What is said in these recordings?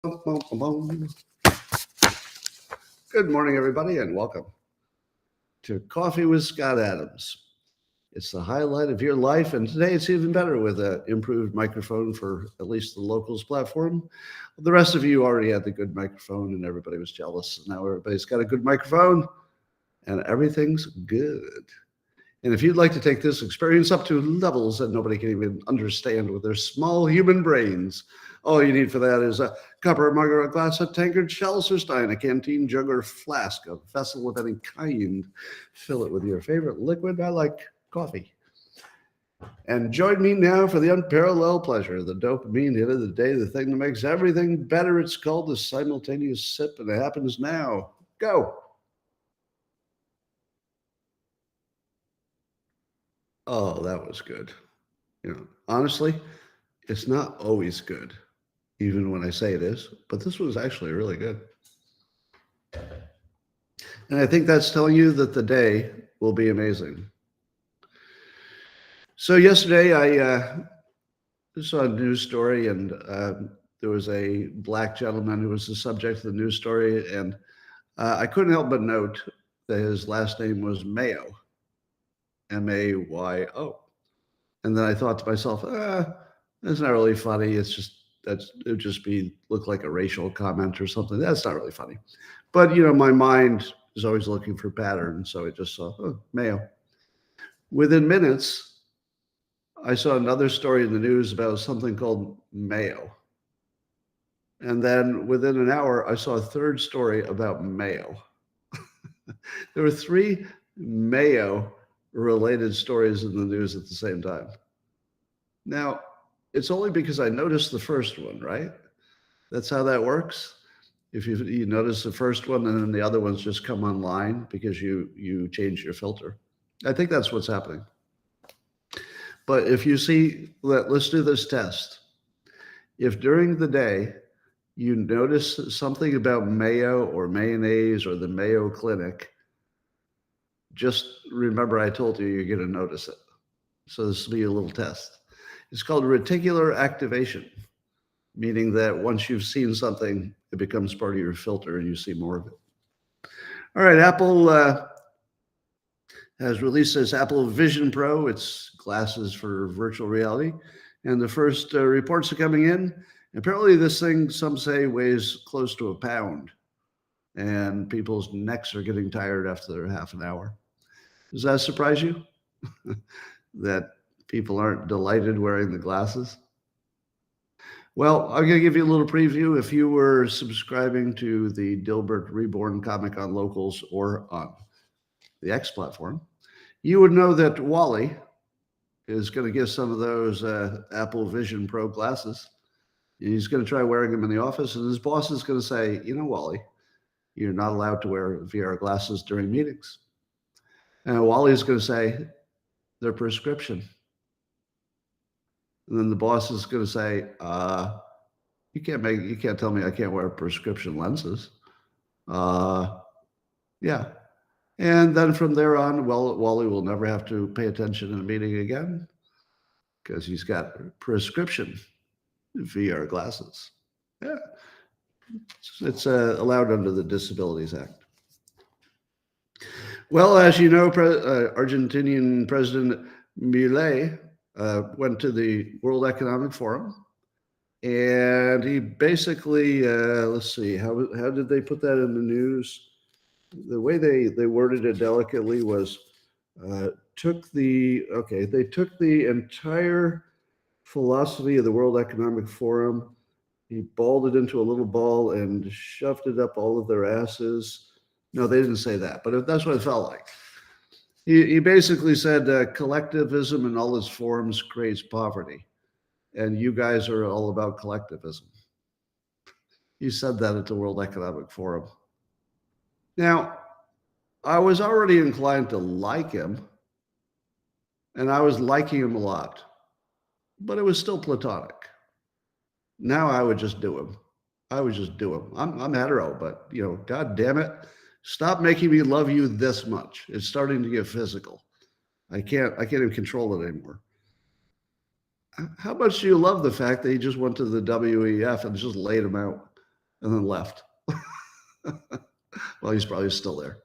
Good morning, everybody, and welcome to Coffee with Scott Adams. It's the highlight of your life, and today it's even better with an improved microphone for at least the locals platform. The rest of you already had the good microphone, and everybody was jealous. Now everybody's got a good microphone, and everything's good. And if you'd like to take this experience up to levels that nobody can even understand with their small human brains, all you need for that is a cup or a mug or a glass, a tankard, chalice or stein, a canteen, jug or flask, a vessel of any kind. Fill it with your favorite liquid. I like coffee. And join me now for the unparalleled pleasure, the dopamine hit of the day, the thing that makes everything better. It's called the simultaneous sip, and it happens now. Go. Oh, that was good. Honestly, it's not always good, even when I say it is, but this was actually really good. And I think that's telling you that the day will be amazing. So yesterday I saw a news story, and there was a black gentleman who was the subject of the news story, and I couldn't help but note that his last name was Mayo, Mayo. And then I thought to myself, that's not really funny. It would just look like a racial comment or something. That's not really funny. But, my mind is always looking for patterns. So I just saw, Mayo. Within minutes, I saw another story in the news about something called Mayo. And then within an hour, I saw a third story about Mayo. There were 3 Mayo related stories in the news at the same time. Now, it's only because I noticed the first one, right? That's how that works. If you notice the first one and then the other ones just come online because you change your filter. I think that's what's happening. But if you see, let's do this test. If during the day you notice something about Mayo or mayonnaise or the Mayo Clinic, just remember I told you you're going to notice it. So this will be a little test. It's called reticular activation, meaning that once you've seen something, it becomes part of your filter and you see more of it. All right, Apple has released this Apple Vision Pro. It's glasses for virtual reality. And the first reports are coming in. Apparently this thing, some say, weighs close to 1 pound. And people's necks are getting tired after half an hour. Does that surprise you? That people aren't delighted wearing the glasses? Well, I'm going to give you a little preview. If you were subscribing to the Dilbert Reborn comic on Locals or on the X platform, you would know that Wally is going to get some of those Apple Vision Pro glasses. He's going to try wearing them in the office, and his boss is going to say, Wally, you're not allowed to wear VR glasses during meetings. And Wally's going to say, they're prescription. And then the boss is going to say, you can't tell me I can't wear prescription lenses. Yeah. And then from there on, Wally will never have to pay attention in a meeting again because he's got prescription VR glasses. Yeah. It's allowed under the Disabilities Act. Well, as you know, Argentinian President Milei went to the World Economic Forum, and he basically, let's see, how did they put that in the news? The way they worded it delicately was, they took the entire philosophy of the World Economic Forum, he balled it into a little ball and shoved it up all of their asses. No, they didn't say that, but that's what it felt like. He basically said collectivism in all its forms creates poverty, and you guys are all about collectivism. He said that at the World Economic Forum. Now, I was already inclined to like him, and I was liking him a lot, but it was still platonic. Now I would just do him. I'm hetero, but God damn it. Stop making me love you this much. It's starting to get physical. I can't even control it anymore. How much do you love the fact that he just went to the WEF and just laid him out? and then left. Well, he's probably still there.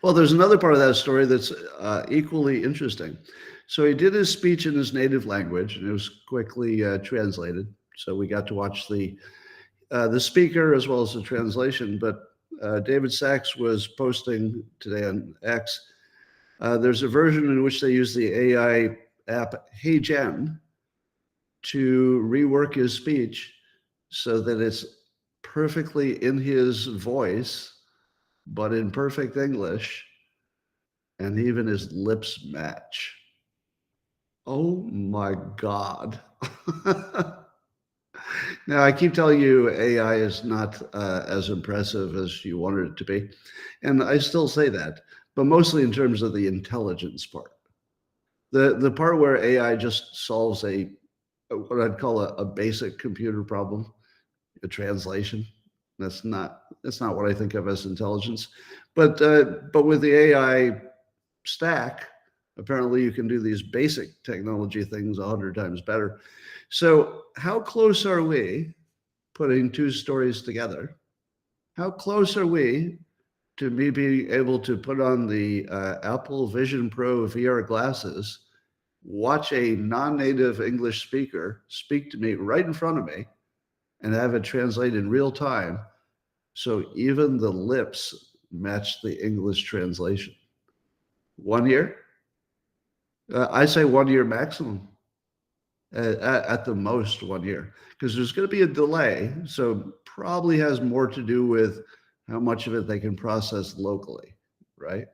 Well, there's another part of that story that's equally interesting. So he did his speech in his native language, and it was quickly translated. So we got to watch the speaker as well as the translation. But David Sachs was posting today on X. There's a version in which they use the AI app HeyGen to rework his speech so that it's perfectly in his voice, but in perfect English, and even his lips match. Oh my God. Now, I keep telling you AI is not as impressive as you wanted it to be. And I still say that, but mostly in terms of the intelligence part. The part where AI just solves what I'd call a basic computer problem, a translation. That's not what I think of as intelligence. But with the AI stack, apparently you can do these basic technology things 100 times better. So how close are we, putting two stories together, how close are we to me being able to put on the Apple Vision Pro VR glasses, watch a non-native English speaker speak to me right in front of me, and have it translate in real time, so even the lips match the English translation? 1 year? I say 1 year maximum. At the most 1 year, because there's going to be a delay. So probably has more to do with how much of it they can process locally, right?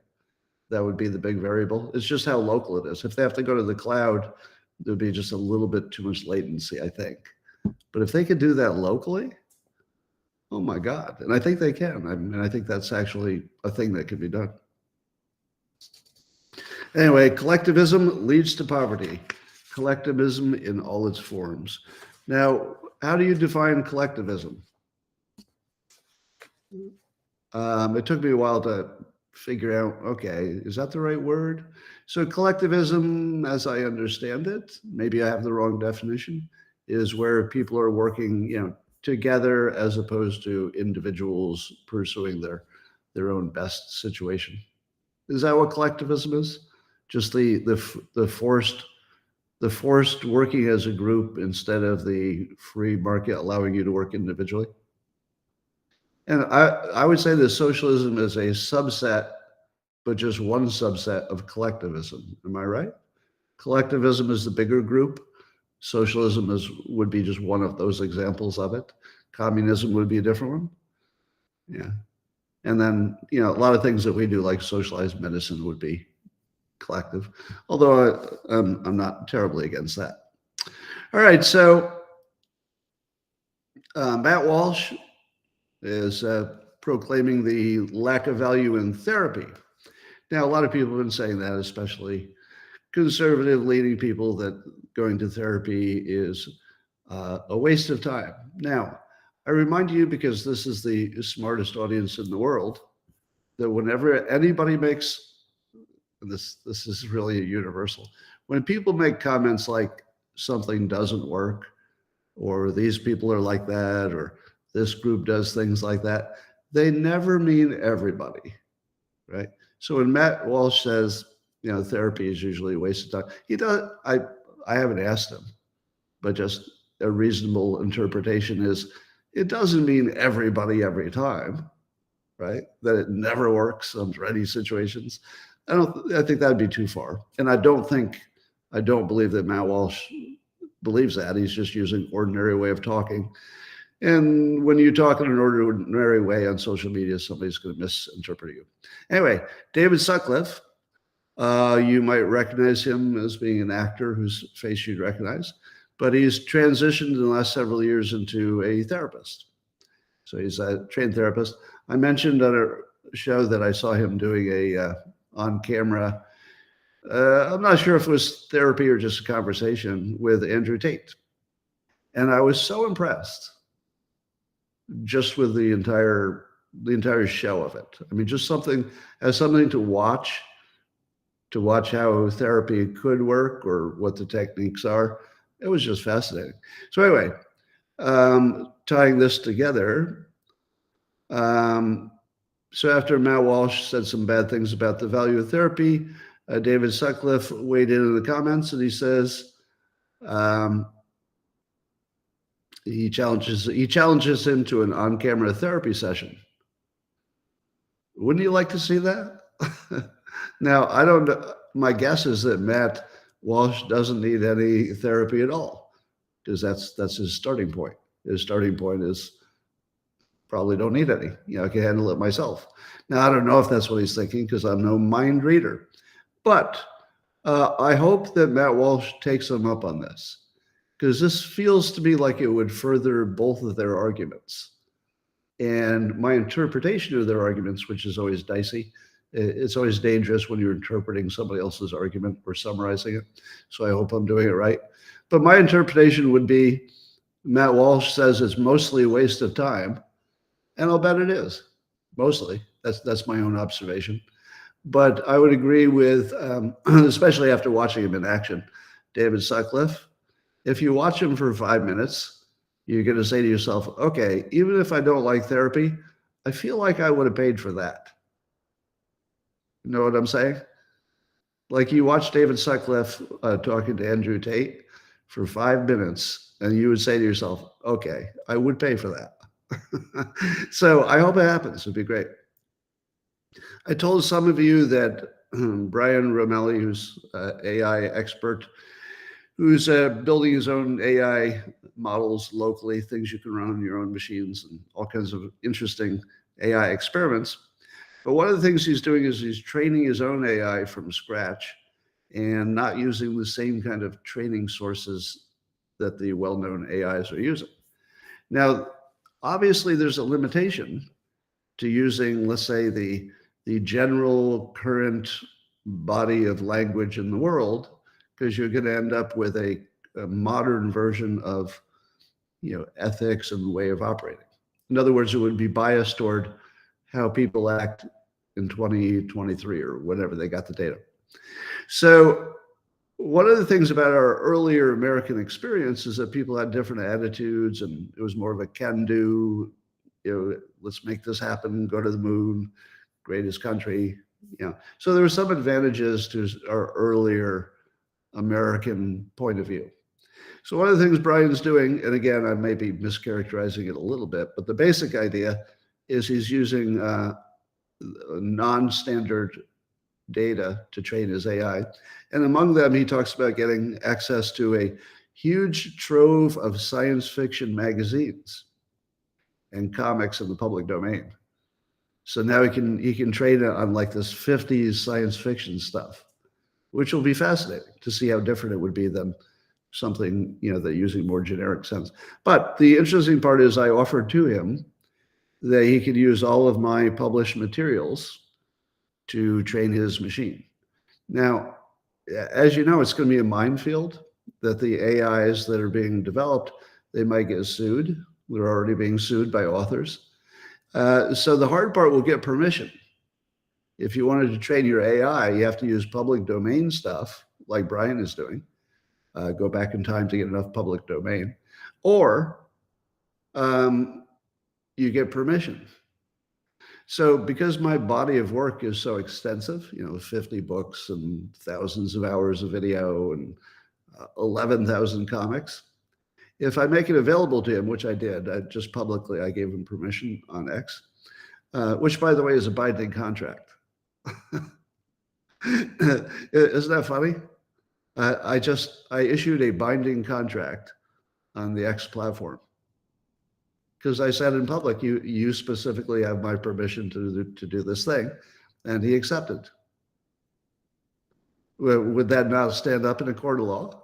That would be the big variable. It's just how local it is. If they have to go to the cloud, there'd be just a little bit too much latency, I think. But if they could do that locally, oh my God. And I think they can. I mean, I think that's actually a thing that can be done. Anyway, collectivism leads to poverty. Collectivism in all its forms. Now, how do you define collectivism? It took me a while to figure out, okay, is that the right word? So collectivism, as I understand it, maybe I have the wrong definition, is where people are working, together as opposed to individuals pursuing their own best situation. Is that what collectivism is? Just the forced working as a group instead of the free market allowing you to work individually? And I would say that socialism is a subset, but just one subset of collectivism. Am I right? Collectivism is the bigger group. Socialism would be just one of those examples of it. Communism would be a different one. Yeah. And then, a lot of things that we do, like socialized medicine, would be collective, although I'm not terribly against that. All right, so Matt Walsh is proclaiming the lack of value in therapy. Now, a lot of people have been saying that, especially conservative leaning people, that going to therapy is a waste of time. Now, I remind you, because this is the smartest audience in the world, that whenever anybody makes, and this is really universal, when people make comments like something doesn't work, or these people are like that, or this group does things like that, they never mean everybody, right? So when Matt Walsh says, therapy is usually a waste of time, he does. I haven't asked him, but just a reasonable interpretation is, it doesn't mean everybody every time, right? That it never works under any situations. I think that'd be too far. And I don't believe that Matt Walsh believes that. He's just using ordinary way of talking. And when you talk in an ordinary way on social media, somebody's going to misinterpret you. Anyway, David Sutcliffe, you might recognize him as being an actor whose face you'd recognize, but he's transitioned in the last several years into a therapist. So he's a trained therapist. I mentioned on a show that I saw him doing a on camera, I'm not sure if it was therapy or just a conversation with Andrew Tate. And I was so impressed just with the entire show of it. I mean, just something to watch how therapy could work or what the techniques are. It was just fascinating. So anyway, tying this together. So after Matt Walsh said some bad things about the value of therapy, David Sutcliffe weighed in the comments, and he says he challenges him to an on-camera therapy session. Wouldn't you like to see that? Now, I don't know. My guess is that Matt Walsh doesn't need any therapy at all, because that's his starting point. His starting point is probably don't need any. I can handle it myself. Now, I don't know if that's what he's thinking, because I'm no mind reader. But I hope that Matt Walsh takes him up on this, because this feels to me like it would further both of their arguments. And my interpretation of their arguments, which is always dicey, it's always dangerous when you're interpreting somebody else's argument or summarizing it. So I hope I'm doing it right. But my interpretation would be Matt Walsh says it's mostly a waste of time. And I'll bet it is, mostly. That's my own observation. But I would agree with, especially after watching him in action, David Sutcliffe. If you watch him for 5 minutes, you're going to say to yourself, okay, even if I don't like therapy, I feel like I would have paid for that. You know what I'm saying? Like you watch David Sutcliffe talking to Andrew Tate for 5 minutes, and you would say to yourself, okay, I would pay for that. So I hope it happens. It'd be great. I told some of you that Brian Romelli, who's an AI expert, who's building his own AI models locally, things you can run on your own machines and all kinds of interesting AI experiments. But one of the things he's doing is he's training his own AI from scratch and not using the same kind of training sources that the well-known AIs are using. Now, obviously, there's a limitation to using, let's say, the general current body of language in the world, because you're going to end up with a modern version of, ethics and way of operating. In other words, it would be biased toward how people act in 2023 or whenever they got the data. So one of the things about our earlier American experience is that people had different attitudes, and it was more of a can-do, let's make this happen, go to the moon, greatest country. So there were some advantages to our earlier American point of view. So one of the things Brian's doing, and again, I may be mischaracterizing it a little bit, but the basic idea is he's using non-standard data to train his AI. And among them, he talks about getting access to a huge trove of science fiction magazines and comics in the public domain. So now he can train it on like this 50s science fiction stuff, which will be fascinating to see how different it would be than something, that using more generic sense. But the interesting part is I offered to him that he could use all of my published materials to train his machine. Now, as you know, it's going to be a minefield that the AIs that are being developed, they might get sued. They're already being sued by authors. So the hard part will get permission. If you wanted to train your AI, you have to use public domain stuff like Brian is doing. Go back in time to get enough public domain. Or you get permission. So because my body of work is so extensive, 50 books and thousands of hours of video and 11,000 comics, if I make it available to him, which I did, I gave him permission on X, which, by the way, is a binding contract. Isn't that funny? I issued a binding contract on the X platform because I said in public, you specifically have my permission to do this thing, and he accepted. Would that not stand up in a court of law?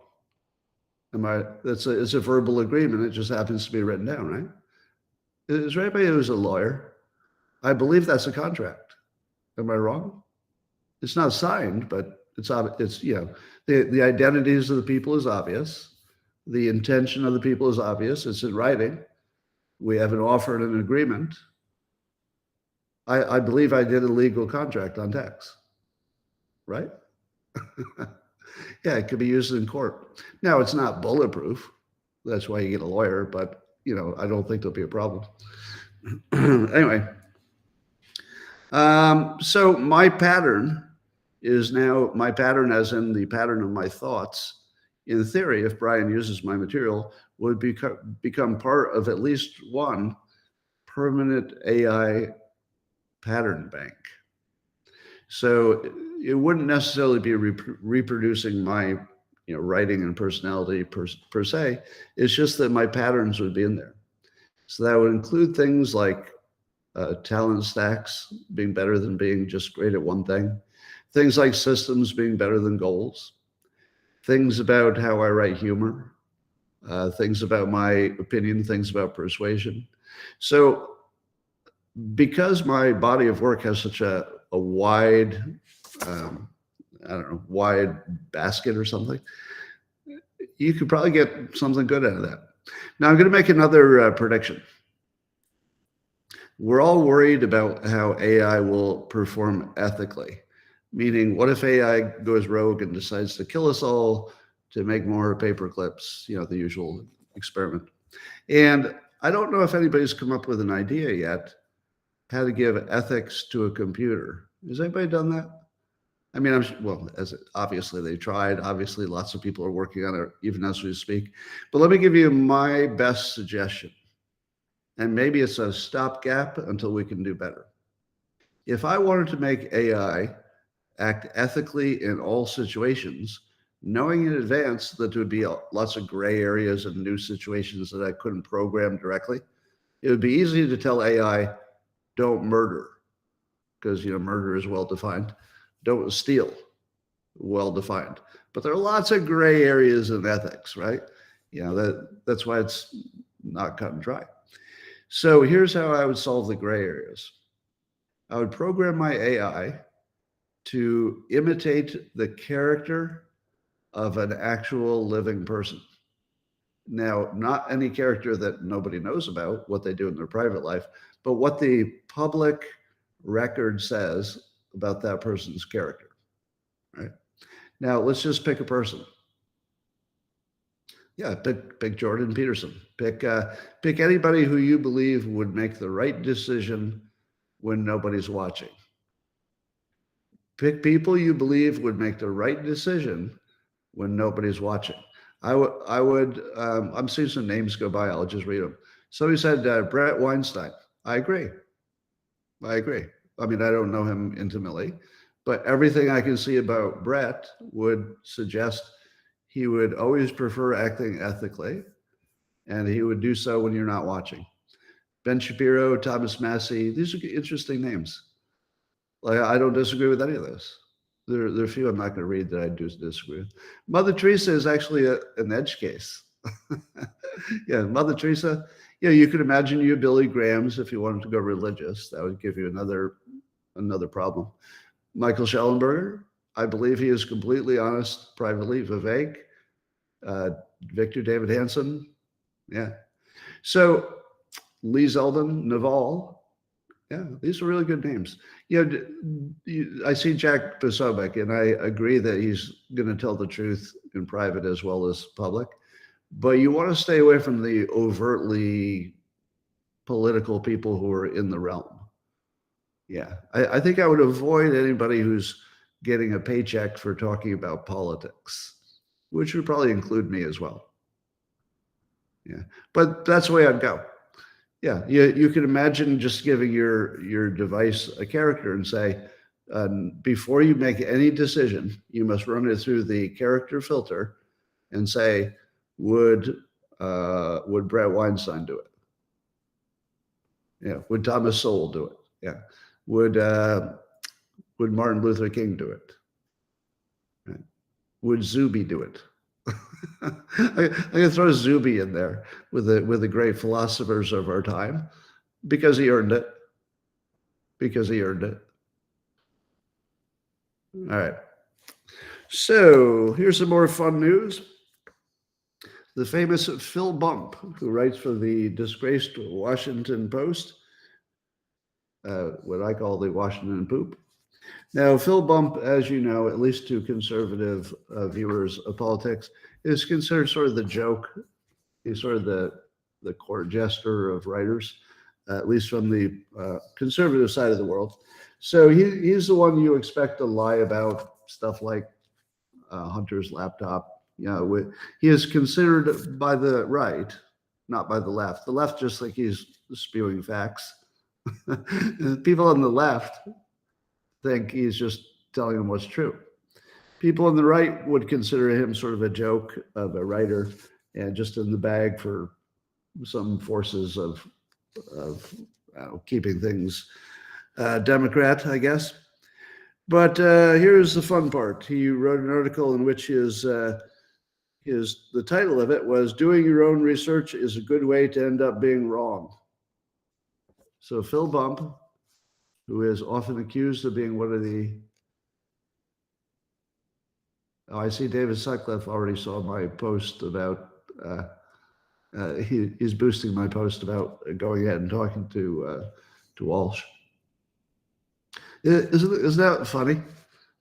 It's a verbal agreement. It just happens to be written down, right? Is there anybody who's a lawyer? I believe that's a contract. Am I wrong? It's not signed, but it's the identities of the people is obvious. The intention of the people is obvious. It's in writing. We have an offer and an agreement. I believe I did a legal contract on tax, right? Yeah, it could be used in court. Now, it's not bulletproof. That's why you get a lawyer, but I don't think there'll be a problem. Anyway, so my pattern is now my pattern, as in the pattern of my thoughts. In theory, if Brian uses my material, would become part of at least one permanent AI pattern bank. So it wouldn't necessarily be reproducing my writing and personality per se. It's just that my patterns would be in there. So that would include things like talent stacks being better than being just great at one thing, things like systems being better than goals, things about how I write humor, things about my opinion, things about persuasion. So because my body of work has such a wide, wide basket or something, you could probably get something good out of that. Now, I'm going to make another prediction. We're all worried about how AI will perform ethically, meaning what if AI goes rogue and decides to kill us all to make more paper clips, the usual experiment. And I don't know if anybody's come up with an idea yet how to give ethics to a computer. Has anybody done that? I mean, obviously they tried. Obviously, lots of people are working on it, even as we speak. But let me give you my best suggestion. And maybe it's a stopgap until we can do better. If I wanted to make AI act ethically in all situations, knowing in advance that there would be lots of gray areas and new situations that I couldn't program directly, it would be easy to tell AI, don't murder, because murder is well defined. Don't steal, well defined. But there are lots of gray areas in ethics, right? That's why it's not cut and dry. So here's how I would solve the gray areas. I would program my AI to imitate the character of an actual living person. Now, not any character that nobody knows about, what they do in their private life, but what the public record says about that person's character, right? Now, let's just pick a person. Yeah, pick Jordan Peterson. Pick anybody who you believe would make the right decision when nobody's watching. Pick people you believe would make the right decision when nobody's watching. I'm seeing some names go by. I'll just read them. Somebody said Brett Weinstein. I agree. I mean, I don't know him intimately, but everything I can see about Brett would suggest he would always prefer acting ethically, and he would do so when you're not watching. Ben Shapiro, Thomas Massey, these are interesting names. Like, I don't disagree with any of this. There are a few I'm not going to read that I do disagree with. Mother Teresa is actually an edge case. Yeah, Mother Teresa, you could imagine you Billy Graham's if you wanted to go religious. That would give you another problem. Michael Schellenberger, I believe he is completely honest privately. Vivek, Victor David Hansen, yeah. So Lee Zeldin, Naval, yeah, these are really good names. I see Jack Posobiec, and I agree that he's going to tell the truth in private as well as public. But you want to stay away from the overtly political people who are in the realm. Yeah, I think I would avoid anybody who's getting a paycheck for talking about politics, which would probably include me as well. Yeah, but that's the way I'd go. Yeah, you can imagine just giving your device a character and say, before you make any decision, you must run it through the character filter and say, would Brett Weinstein do it? Yeah. Would Thomas Sowell do it? Yeah. Would Martin Luther King do it? Right. Would Zuby do it? I can throw Zuby in there with the great philosophers of our time because he earned it. All right. So here's some more fun news. The famous Phil Bump, who writes for the disgraced Washington Post, what I call the Washington Poop. Now, Phil Bump, as you know, at least to conservative viewers of politics, is considered sort of the joke. He's sort of the the court jester of writers, at least from the conservative side of the world. So he's the one you expect to lie about stuff like Hunter's laptop. He is considered by the right, not by the left. The left just think he's spewing facts. People on the left think he's just telling them what's true. People on the right would consider him sort of a joke of a writer and just in the bag for some forces of keeping things Democrat, I guess. But here's the fun part. He wrote an article in which the title of it was "Doing Your Own Research is a Good Way to End Up Being Wrong." So Phil Bump, who is often accused of being one of the I see David Sutcliffe already saw my post about he's boosting my post about going ahead and talking to Walsh. Isn't that funny?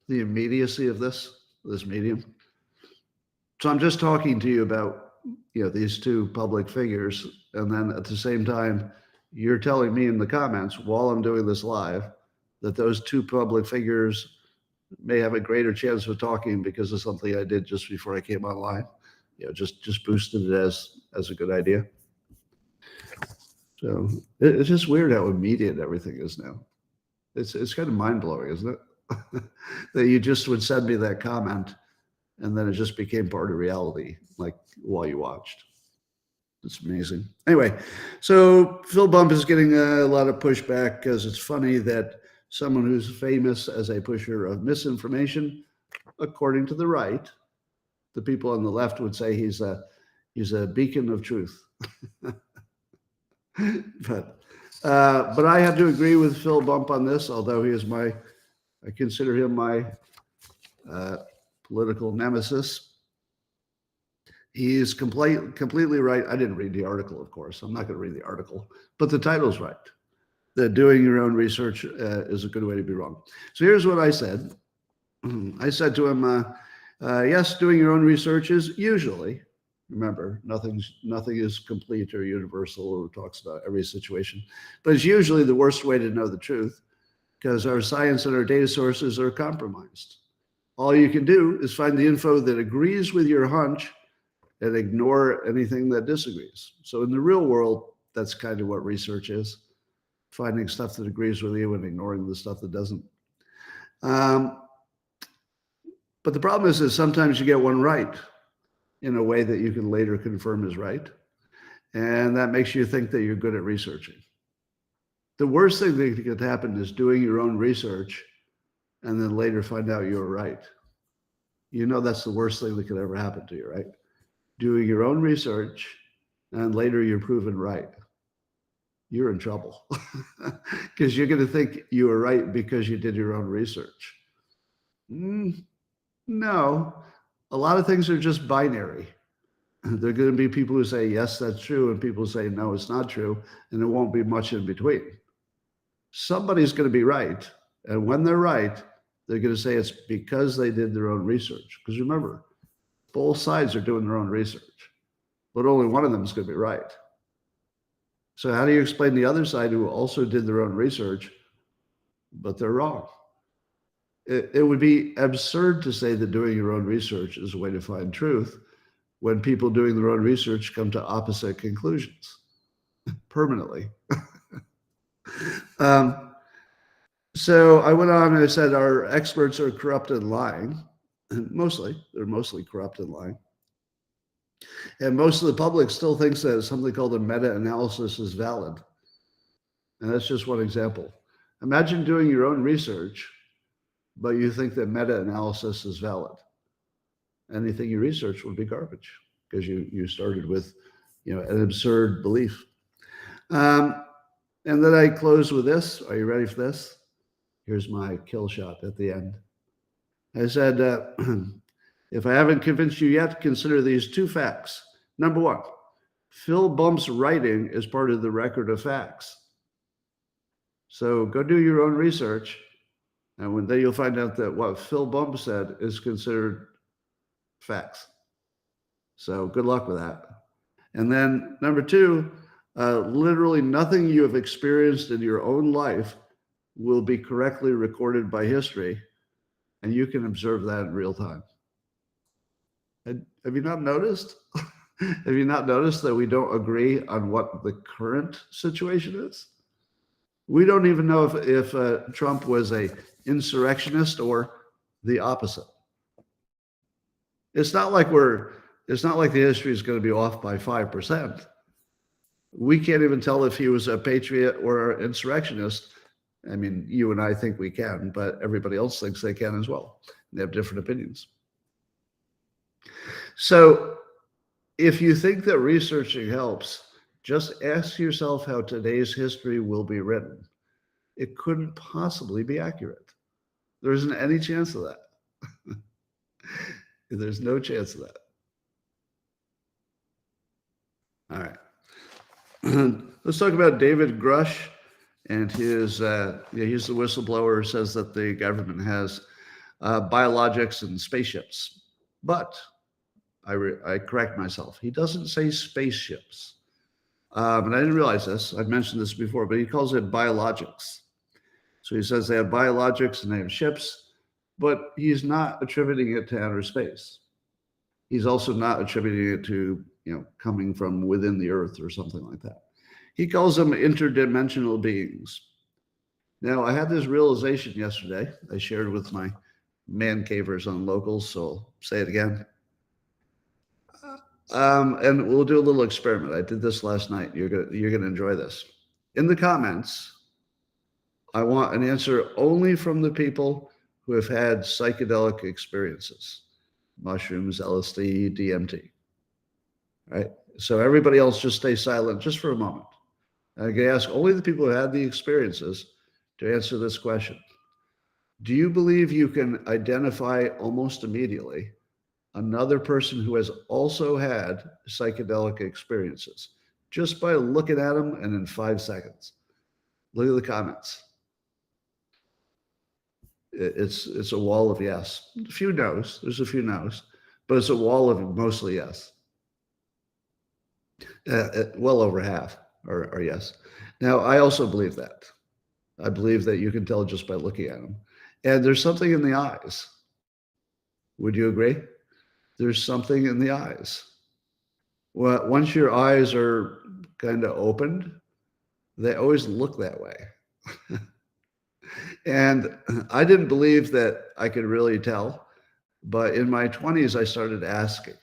The immediacy of this medium. So I'm just talking to you about these two public figures, and then at the same time, you're telling me in the comments while I'm doing this live that those two public figures may have a greater chance of talking because of something I did just before I came online. Just boosted it as a good idea. So it's just weird how immediate everything is now. It's kind of mind-blowing, isn't it? That you just would send me that comment and then it just became part of reality, like while you watched. It's amazing. Anyway, so Phil Bump is getting a lot of pushback because it's funny that someone who's famous as a pusher of misinformation, according to the right, the people on the left would say he's a beacon of truth. But I have to agree with Phil Bump on this, although I consider him my political nemesis. He is completely right. I didn't read the article, of course. I'm not going to read the article, but the title's right. That doing your own research is a good way to be wrong. So here's what I said. I said to him, yes, doing your own research is usually, remember, nothing is complete or universal or talks about every situation, but it's usually the worst way to know the truth because our science and our data sources are compromised. All you can do is find the info that agrees with your hunch and ignore anything that disagrees. So in the real world, that's kind of what research is. Finding stuff that agrees with you and ignoring the stuff that doesn't. But the problem is that sometimes you get one right in a way that you can later confirm is right. And that makes you think that you're good at researching. The worst thing that could happen is doing your own research and then later find out you're right. That's the worst thing that could ever happen to you, right? Doing your own research and later you're proven right. You're in trouble because you're going to think you were right because you did your own research. No, a lot of things are just binary. There are going to be people who say, yes, that's true, and people say, no, it's not true, and there won't be much in between. Somebody's going to be right, and when they're right, they're going to say it's because they did their own research. Because remember, both sides are doing their own research, but only one of them is going to be right. So how do you explain the other side who also did their own research, but they're wrong? It would be absurd to say that doing your own research is a way to find truth when people doing their own research come to opposite conclusions permanently. So I went on and I said, our experts are corrupt and lying. They're mostly corrupt and lying. And most of the public still thinks that something called a meta-analysis is valid. And that's just one example. Imagine doing your own research, but you think that meta-analysis is valid. Anything you research would be garbage because you started with an absurd belief. And then I close with this. Are you ready for this? Here's my kill shot at the end. I said, if I haven't convinced you yet, consider these two facts. Number one, Phil Bump's writing is part of the record of facts. So go do your own research, and then you'll find out that what Phil Bump said is considered facts. So good luck with that. And then number two, literally nothing you have experienced in your own life will be correctly recorded by history, and you can observe that in real time. Have you not noticed? Have you not noticed that we don't agree on what the current situation is? We don't even know if Trump was a insurrectionist or the opposite. It's not like the history is going to be off by 5%. We can't even tell if he was a patriot or an insurrectionist. I mean, you and I think we can, but everybody else thinks they can as well. They have different opinions. So if you think that researching helps, just ask yourself how today's history will be written. It couldn't possibly be accurate. There isn't any chance of that. There's no chance of that. All right. Let's talk about David Grush and his, he's the whistleblower who says that the government has biologics and spaceships. But I correct myself. He doesn't say spaceships. And I didn't realize this. I've mentioned this before, but he calls it biologics. So he says they have biologics and they have ships, but he's not attributing it to outer space. He's also not attributing it to, coming from within the earth or something like that. He calls them interdimensional beings. Now, I had this realization yesterday. I shared with my man cavers on Locals, so I'll say it again. And we'll do a little experiment. I did this last night. You're gonna enjoy this. In the comments, I want an answer only from the people who have had psychedelic experiences, mushrooms, LSD, DMT. Right? So everybody else just stay silent just for a moment. I'm going to ask only the people who had the experiences to answer this question. Do you believe you can identify almost immediately another person who has also had psychedelic experiences just by looking at them and in 5 seconds? Look at the comments. It's a wall of yes. A few no's. There's a few no's, but it's a wall of mostly yes. Well over half are yes. Now, I also believe that. I believe that you can tell just by looking at them. And there's something in the eyes. Would you agree? There's something in the eyes. Well, once your eyes are kind of opened, they always look that way. And I didn't believe that I could really tell, but in my 20s, I started asking.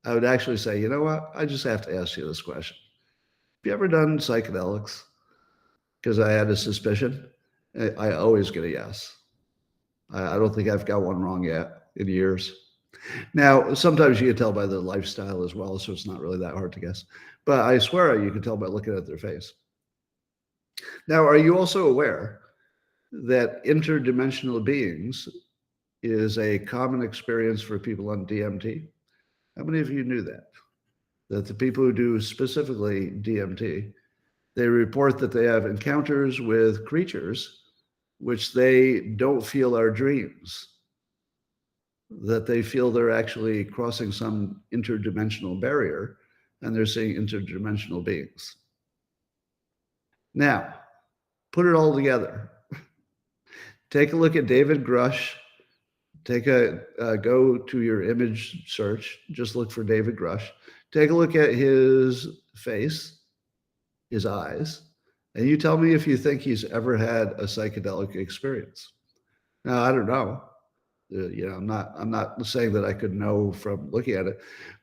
I would actually say, you know what? I just have to ask you this question. Have you ever done psychedelics? Because I had a suspicion. I always get a yes. I don't think I've got one wrong yet in years. Now, sometimes you can tell by the lifestyle as well, so it's not really that hard to guess. But I swear you can tell by looking at their face. Now, are you also aware that interdimensional beings is a common experience for people on DMT? How many of you knew that? That the people who do specifically DMT, they report that they have encounters with creatures which they don't feel are dreams, that they feel they're actually crossing some interdimensional barrier and they're seeing interdimensional beings. Now, put it all together. Take a look at David Grush. Go to your image search. Just look for David Grush. Take a look at his face, his eyes, and you tell me if you think he's ever had a psychedelic experience. Now, I don't know. I'm not saying that I could know from looking at it,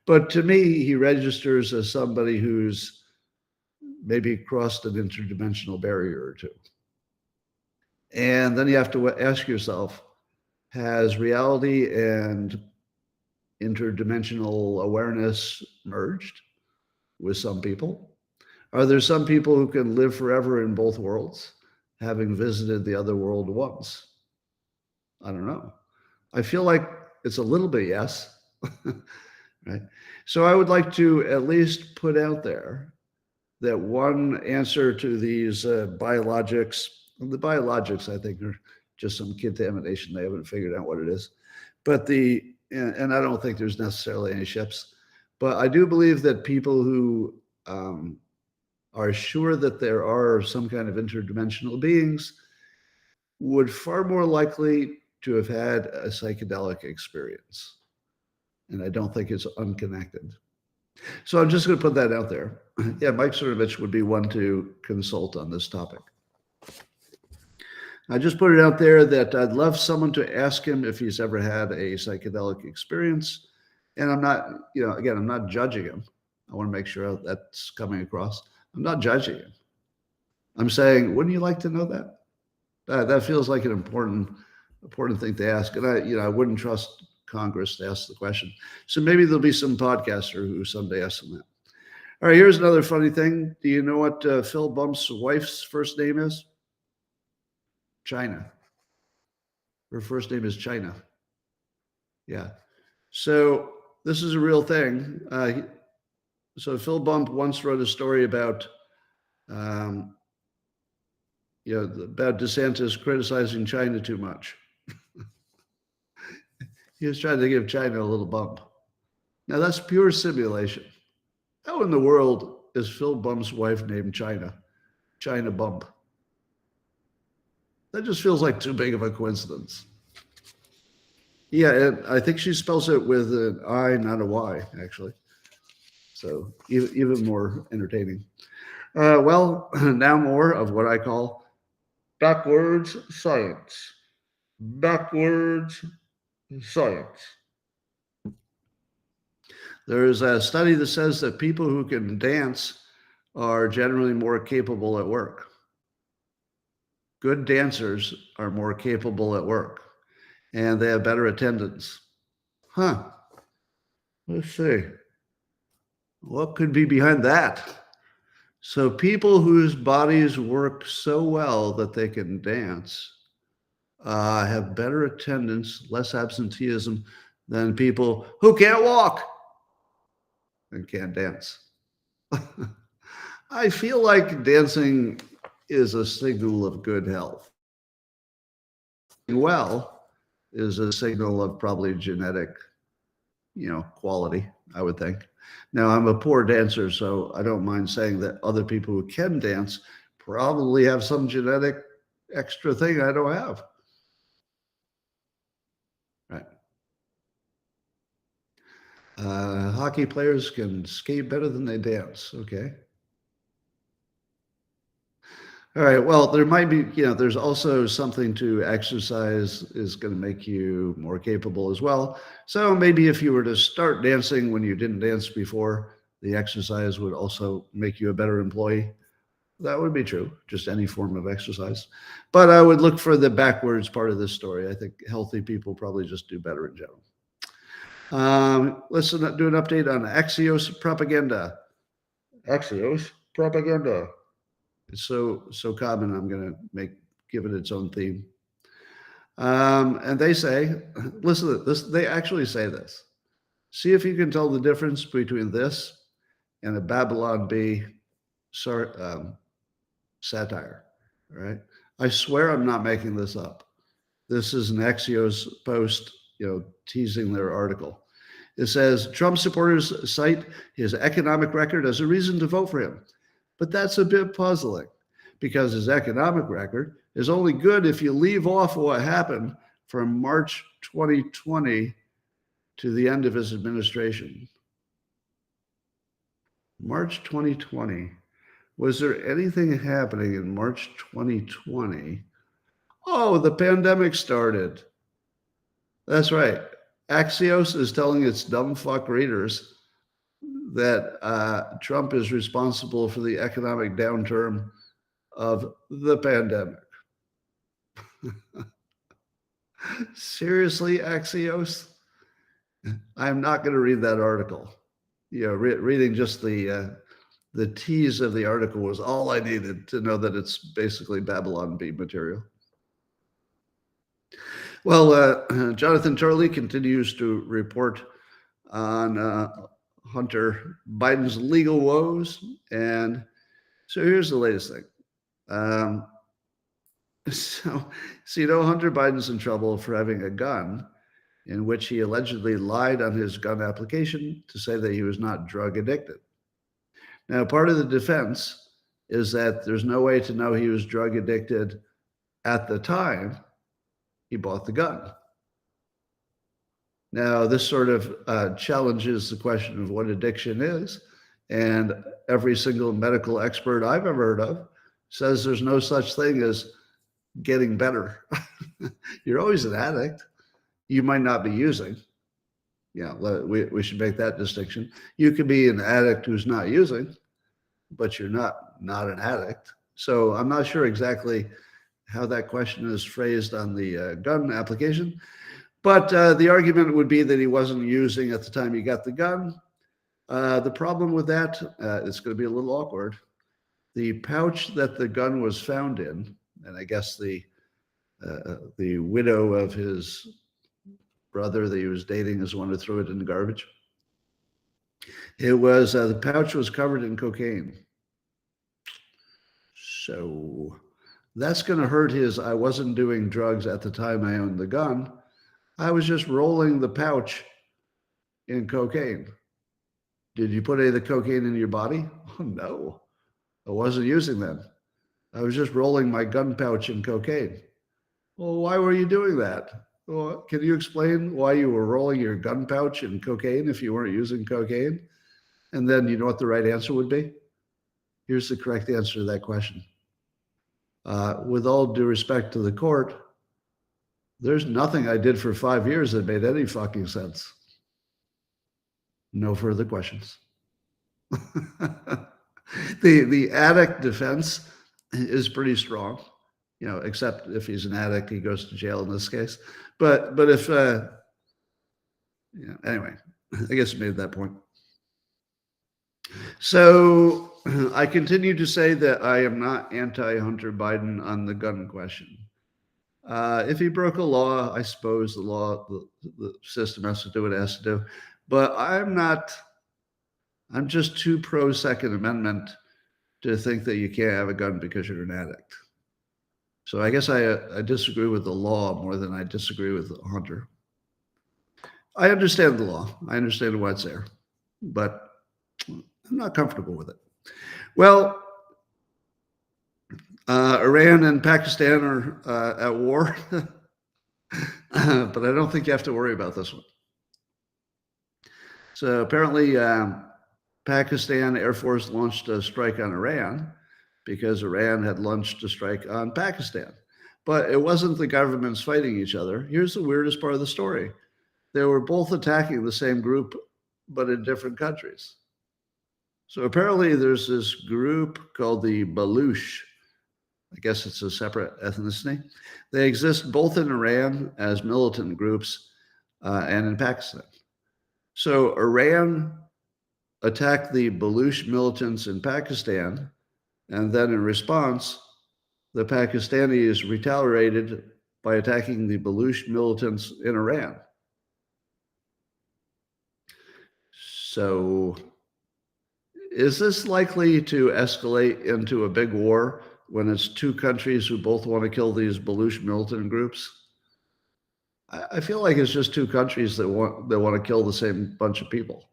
but to me, he registers as somebody who's maybe crossed an interdimensional barrier or two. And then you have to ask yourself, has reality and interdimensional awareness merged with some people? Are there some people who can live forever in both worlds, having visited the other world once? I don't know. I feel like it's a little bit yes, right? So I would like to at least put out there that one answer to these biologics, the biologics I think are just some contamination. They haven't figured out what it is. But and I don't think there's necessarily any ships, But I do believe that people who are sure that there are some kind of interdimensional beings would far more likely to have had a psychedelic experience. And I don't think it's unconnected. So I'm just going to put that out there. Yeah, Mike Cernovich would be one to consult on this topic. I just put it out there that I'd love someone to ask him if he's ever had a psychedelic experience. And I'm not, again, I'm not judging him. I want to make sure that's coming across. I'm not judging him. I'm saying, wouldn't you like to know that? That feels like an important thing to ask. And I wouldn't trust Congress to ask the question. So maybe there'll be some podcaster who someday asks them that. All right, here's another funny thing. Do you know what Phil Bump's wife's first name is? China. Her first name is China. Yeah. So this is a real thing. So Phil Bump once wrote a story about, about DeSantis criticizing China too much. He was trying to give China a little bump. Now that's pure simulation. How in the world is Phil Bump's wife named China? China Bump. That just feels like too big of a coincidence. Yeah, and I think she spells it with an I, not a Y, actually. So even more entertaining. Well, now more of what I call backwards science. Backwards science. There's a study that says that people who can dance are generally more capable at work. Good dancers are more capable at work, and they have better attendance. Huh. Let's see. What could be behind that? So people whose bodies work so well that they can dance have better attendance, less absenteeism than people who can't walk and can't dance. I feel like dancing is a signal of good health. Well is a signal of probably genetic, quality, I would think. Now, I'm a poor dancer, so I don't mind saying that other people who can dance probably have some genetic extra thing I don't have. Right. Hockey players can skate better than they dance. Okay. All right. Well, there might be, there's also something to exercise is going to make you more capable as well. So maybe if you were to start dancing when you didn't dance before, the exercise would also make you a better employee. That would be true, just any form of exercise. But I would look for the backwards part of this story. I think healthy people probably just do better in general. Let's do an update on Axios propaganda. Axios propaganda. It's so common. I'm going to give it its own theme. And they say, listen to this. They actually say this. See if you can tell the difference between this and a Babylon Bee satire. All right. I swear I'm not making this up. This is an Axios post, teasing their article. It says Trump supporters cite his economic record as a reason to vote for him. But that's a bit puzzling because his economic record is only good if you leave off what happened from March 2020 to the end of his administration. March 2020. Was there anything happening in March 2020? Oh, the pandemic started. That's right. Axios is telling its dumb fuck readers that Trump is responsible for the economic downturn of the pandemic. Seriously, Axios? I'm not going to read that article. Reading just the tease of the article was all I needed to know that it's basically Babylon Bee material. Well, Jonathan Turley continues to report on Hunter Biden's legal woes. And so here's the latest thing. So Hunter Biden's in trouble for having a gun in which he allegedly lied on his gun application to say that he was not drug addicted. Now, part of the defense is that there's no way to know he was drug addicted at the time he bought the gun. Now, this sort of challenges the question of what addiction is, and every single medical expert I've ever heard of says there's no such thing as getting better. You're always an addict. You might not be using. Yeah, we should make that distinction. You could be an addict who's not using, but you're not an addict. So I'm not sure exactly how that question is phrased on the gun application. But the argument would be that he wasn't using at the time he got the gun. The problem with that, it's going to be a little awkward. The pouch that the gun was found in, and I guess the widow of his brother that he was dating is the one who threw it in the garbage. It was, the pouch was covered in cocaine. So that's going to hurt his, I wasn't doing drugs at the time I owned the gun. I was just rolling the pouch in cocaine. Did you put any of the cocaine in your body? Oh, no, I wasn't using them. I was just rolling my gun pouch in cocaine. Well, why were you doing that? Well, can you explain why you were rolling your gun pouch in cocaine if you weren't using cocaine? And then you know what the right answer would be? Here's the correct answer to that question. With all due respect to the court, there's nothing I did for 5 years that made any fucking sense. No further questions. The addict defense is pretty strong, you know, except if he's an addict, he goes to jail in this case. But if, anyway, I guess I made that point. So I continue to say that I am not anti-Hunter Biden on the gun question. If he broke a law, I suppose the system has to do what it has to do. But I'm just too pro Second Amendment to think that you can't have a gun because you're an addict. So I guess I disagree with the law more than I disagree with Hunter. I understand the law. I understand why it's there, but I'm not comfortable with it. Well, Iran and Pakistan are at war, but I don't think you have to worry about this one. So apparently, Pakistan Air Force launched a strike on Iran because Iran had launched a strike on Pakistan. But it wasn't the governments fighting each other. Here's the weirdest part of the story. They were both attacking the same group, but in different countries. So apparently there's this group called the Baluch. I guess it's a separate ethnicity. They exist both in Iran as militant groups and in Pakistan. So Iran attacked the Baluch militants in Pakistan, and then in response, the Pakistanis retaliated by attacking the Baluch militants in Iran. So is this likely to escalate into a big war when it's two countries who both want to kill these Baluch militant groups? I feel like it's just two countries that want to kill the same bunch of people.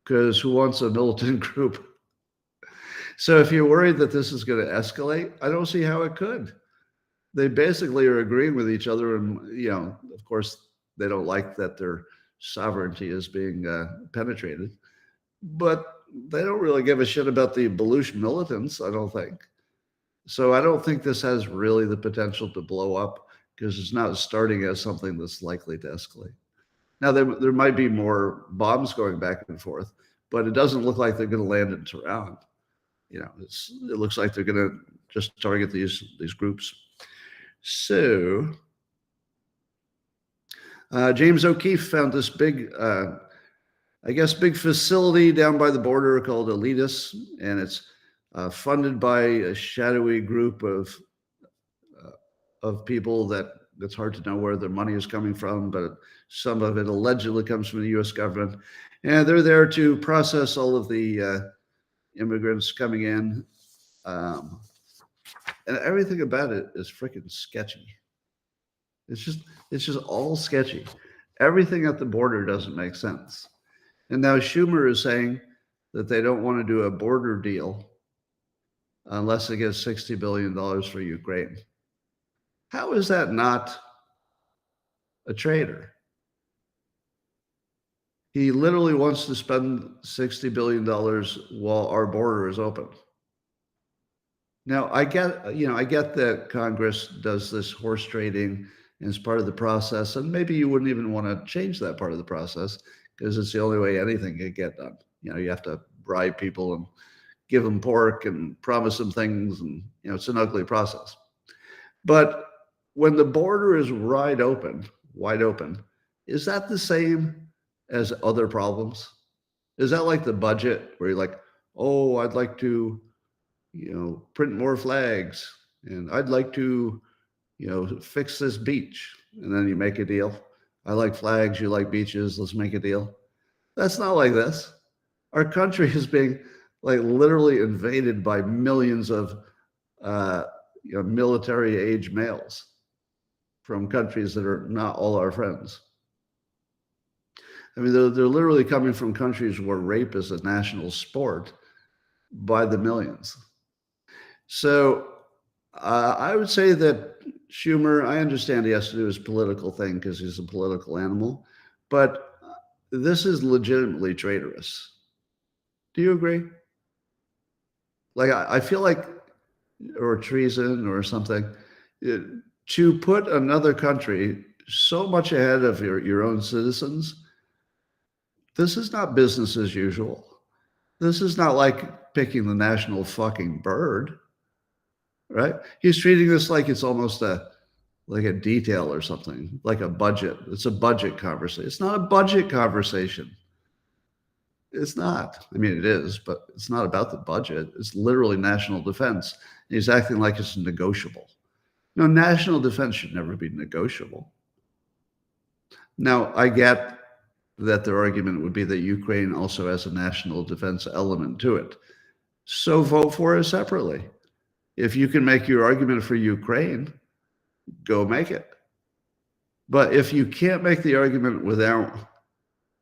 Because who wants a militant group? So if you're worried that this is going to escalate, I don't see how it could. They basically are agreeing with each other, and you know, of course, they don't like that their sovereignty is being penetrated, but they don't really give a shit about the Baluch militants, I don't think. So I don't think this has really the potential to blow up because it's not starting as something that's likely to escalate. Now, there might be more bombs going back and forth, but it doesn't look like they're going to land in Tehran. You know, it looks like they're going to just target these groups. So James O'Keefe found this big, big facility down by the border called Elitist, and it's funded by a shadowy group of people that it's hard to know where their money is coming from, but some of it allegedly comes from the U.S. government. And they're there to process all of the immigrants coming in. And everything about it is freaking sketchy. It's just all sketchy. Everything at the border doesn't make sense. And now Schumer is saying that they don't want to do a border deal unless it gets $60 billion for Ukraine. How is that not a traitor? He literally wants to spend $60 billion while our border is open. Now, I get that Congress does this horse trading as part of the process, and maybe you wouldn't even want to change that part of the process because it's the only way anything can get done. You have to bribe people and give them pork and promise them things, and it's an ugly process. But when the border is wide open, is that the same as other problems? Is that like the budget where you're like, oh, I'd like to, print more flags, and I'd like to, fix this beach, and then you make a deal. I like flags, you like beaches, let's make a deal. That's not like this. Our country is being literally invaded by millions of military age males from countries that are not all our friends. I mean, they're literally coming from countries where rape is a national sport by the millions. So I would say that Schumer, I understand he has to do his political thing because he's a political animal, but this is legitimately traitorous. Do you agree? I feel like, or treason or something, to put another country so much ahead of your own citizens, this is not business as usual. This is not like picking the national fucking bird, right? He's treating this like it's almost like a detail or something, like a budget. It's a budget conversation. It's not a budget conversation. It's not. I mean, it is, but it's not about the budget. It's literally national defense. He's acting like it's negotiable. No, national defense should never be negotiable. Now, I get that their argument would be that Ukraine also has a national defense element to it. So vote for it separately. If you can make your argument for Ukraine, go make it. But if you can't make the argument without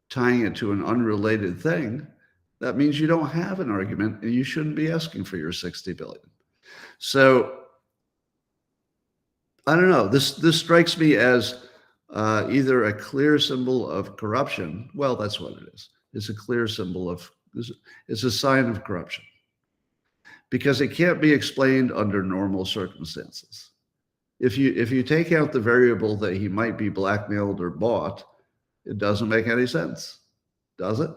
tying it to an unrelated thing, that means you don't have an argument and you shouldn't be asking for your 60 billion. So I don't know. This strikes me as either a clear symbol of corruption. Well, that's what it is. It's a clear symbol of, it's a sign of corruption because it can't be explained under normal circumstances. If you take out the variable that he might be blackmailed or bought, it doesn't make any sense, does it?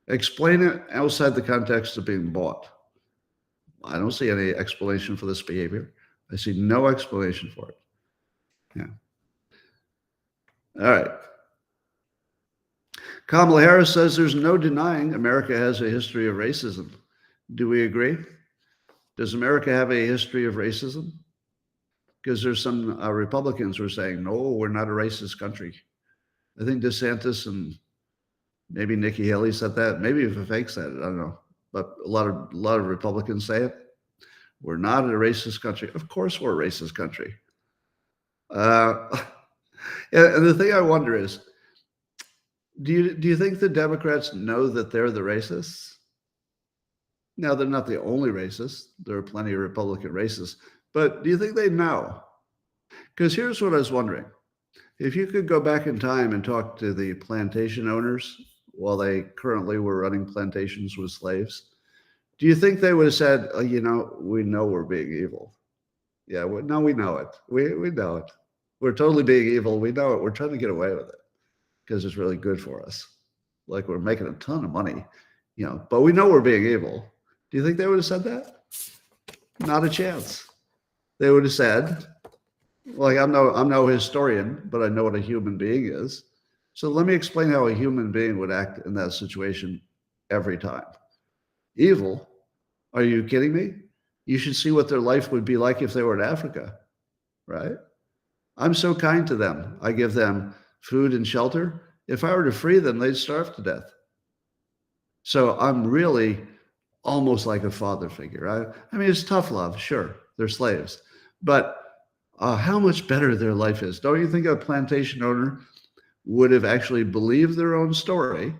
Explain it outside the context of being bought. I don't see any explanation for this behavior. I see no explanation for it. Yeah. All right. Kamala Harris says there's no denying America has a history of racism. Do we agree? Does America have a history of racism? Because there's some Republicans who are saying, no, we're not a racist country. I think DeSantis and maybe Nikki Haley said that. Maybe Vivek said it. I don't know. But a lot of Republicans say it. We're not a racist country. Of course we're a racist country. And the thing I wonder is, do you think the Democrats know that they're the racists? Now, they're not the only racists. There are plenty of Republican racists. But do you think they know? Because here's what I was wondering. If you could go back in time and talk to the plantation owners while they currently were running plantations with slaves, do you think they would have said, oh, we know we're being evil? Yeah, no, we know it. We know it. We're totally being evil. We know it. We're trying to get away with it because it's really good for us. Like we're making a ton of money, but we know we're being evil. Do you think they would have said that? Not a chance. They would have said, I'm no historian, but I know what a human being is. So let me explain how a human being would act in that situation every time. Evil? Are you kidding me? You should see what their life would be like if they were in Africa, right? I'm so kind to them. I give them food and shelter. If I were to free them, they'd starve to death. So I'm really almost like a father figure. I mean, it's tough love, sure. They're slaves. But how much better their life is. Don't you think a plantation owner would have actually believed their own story,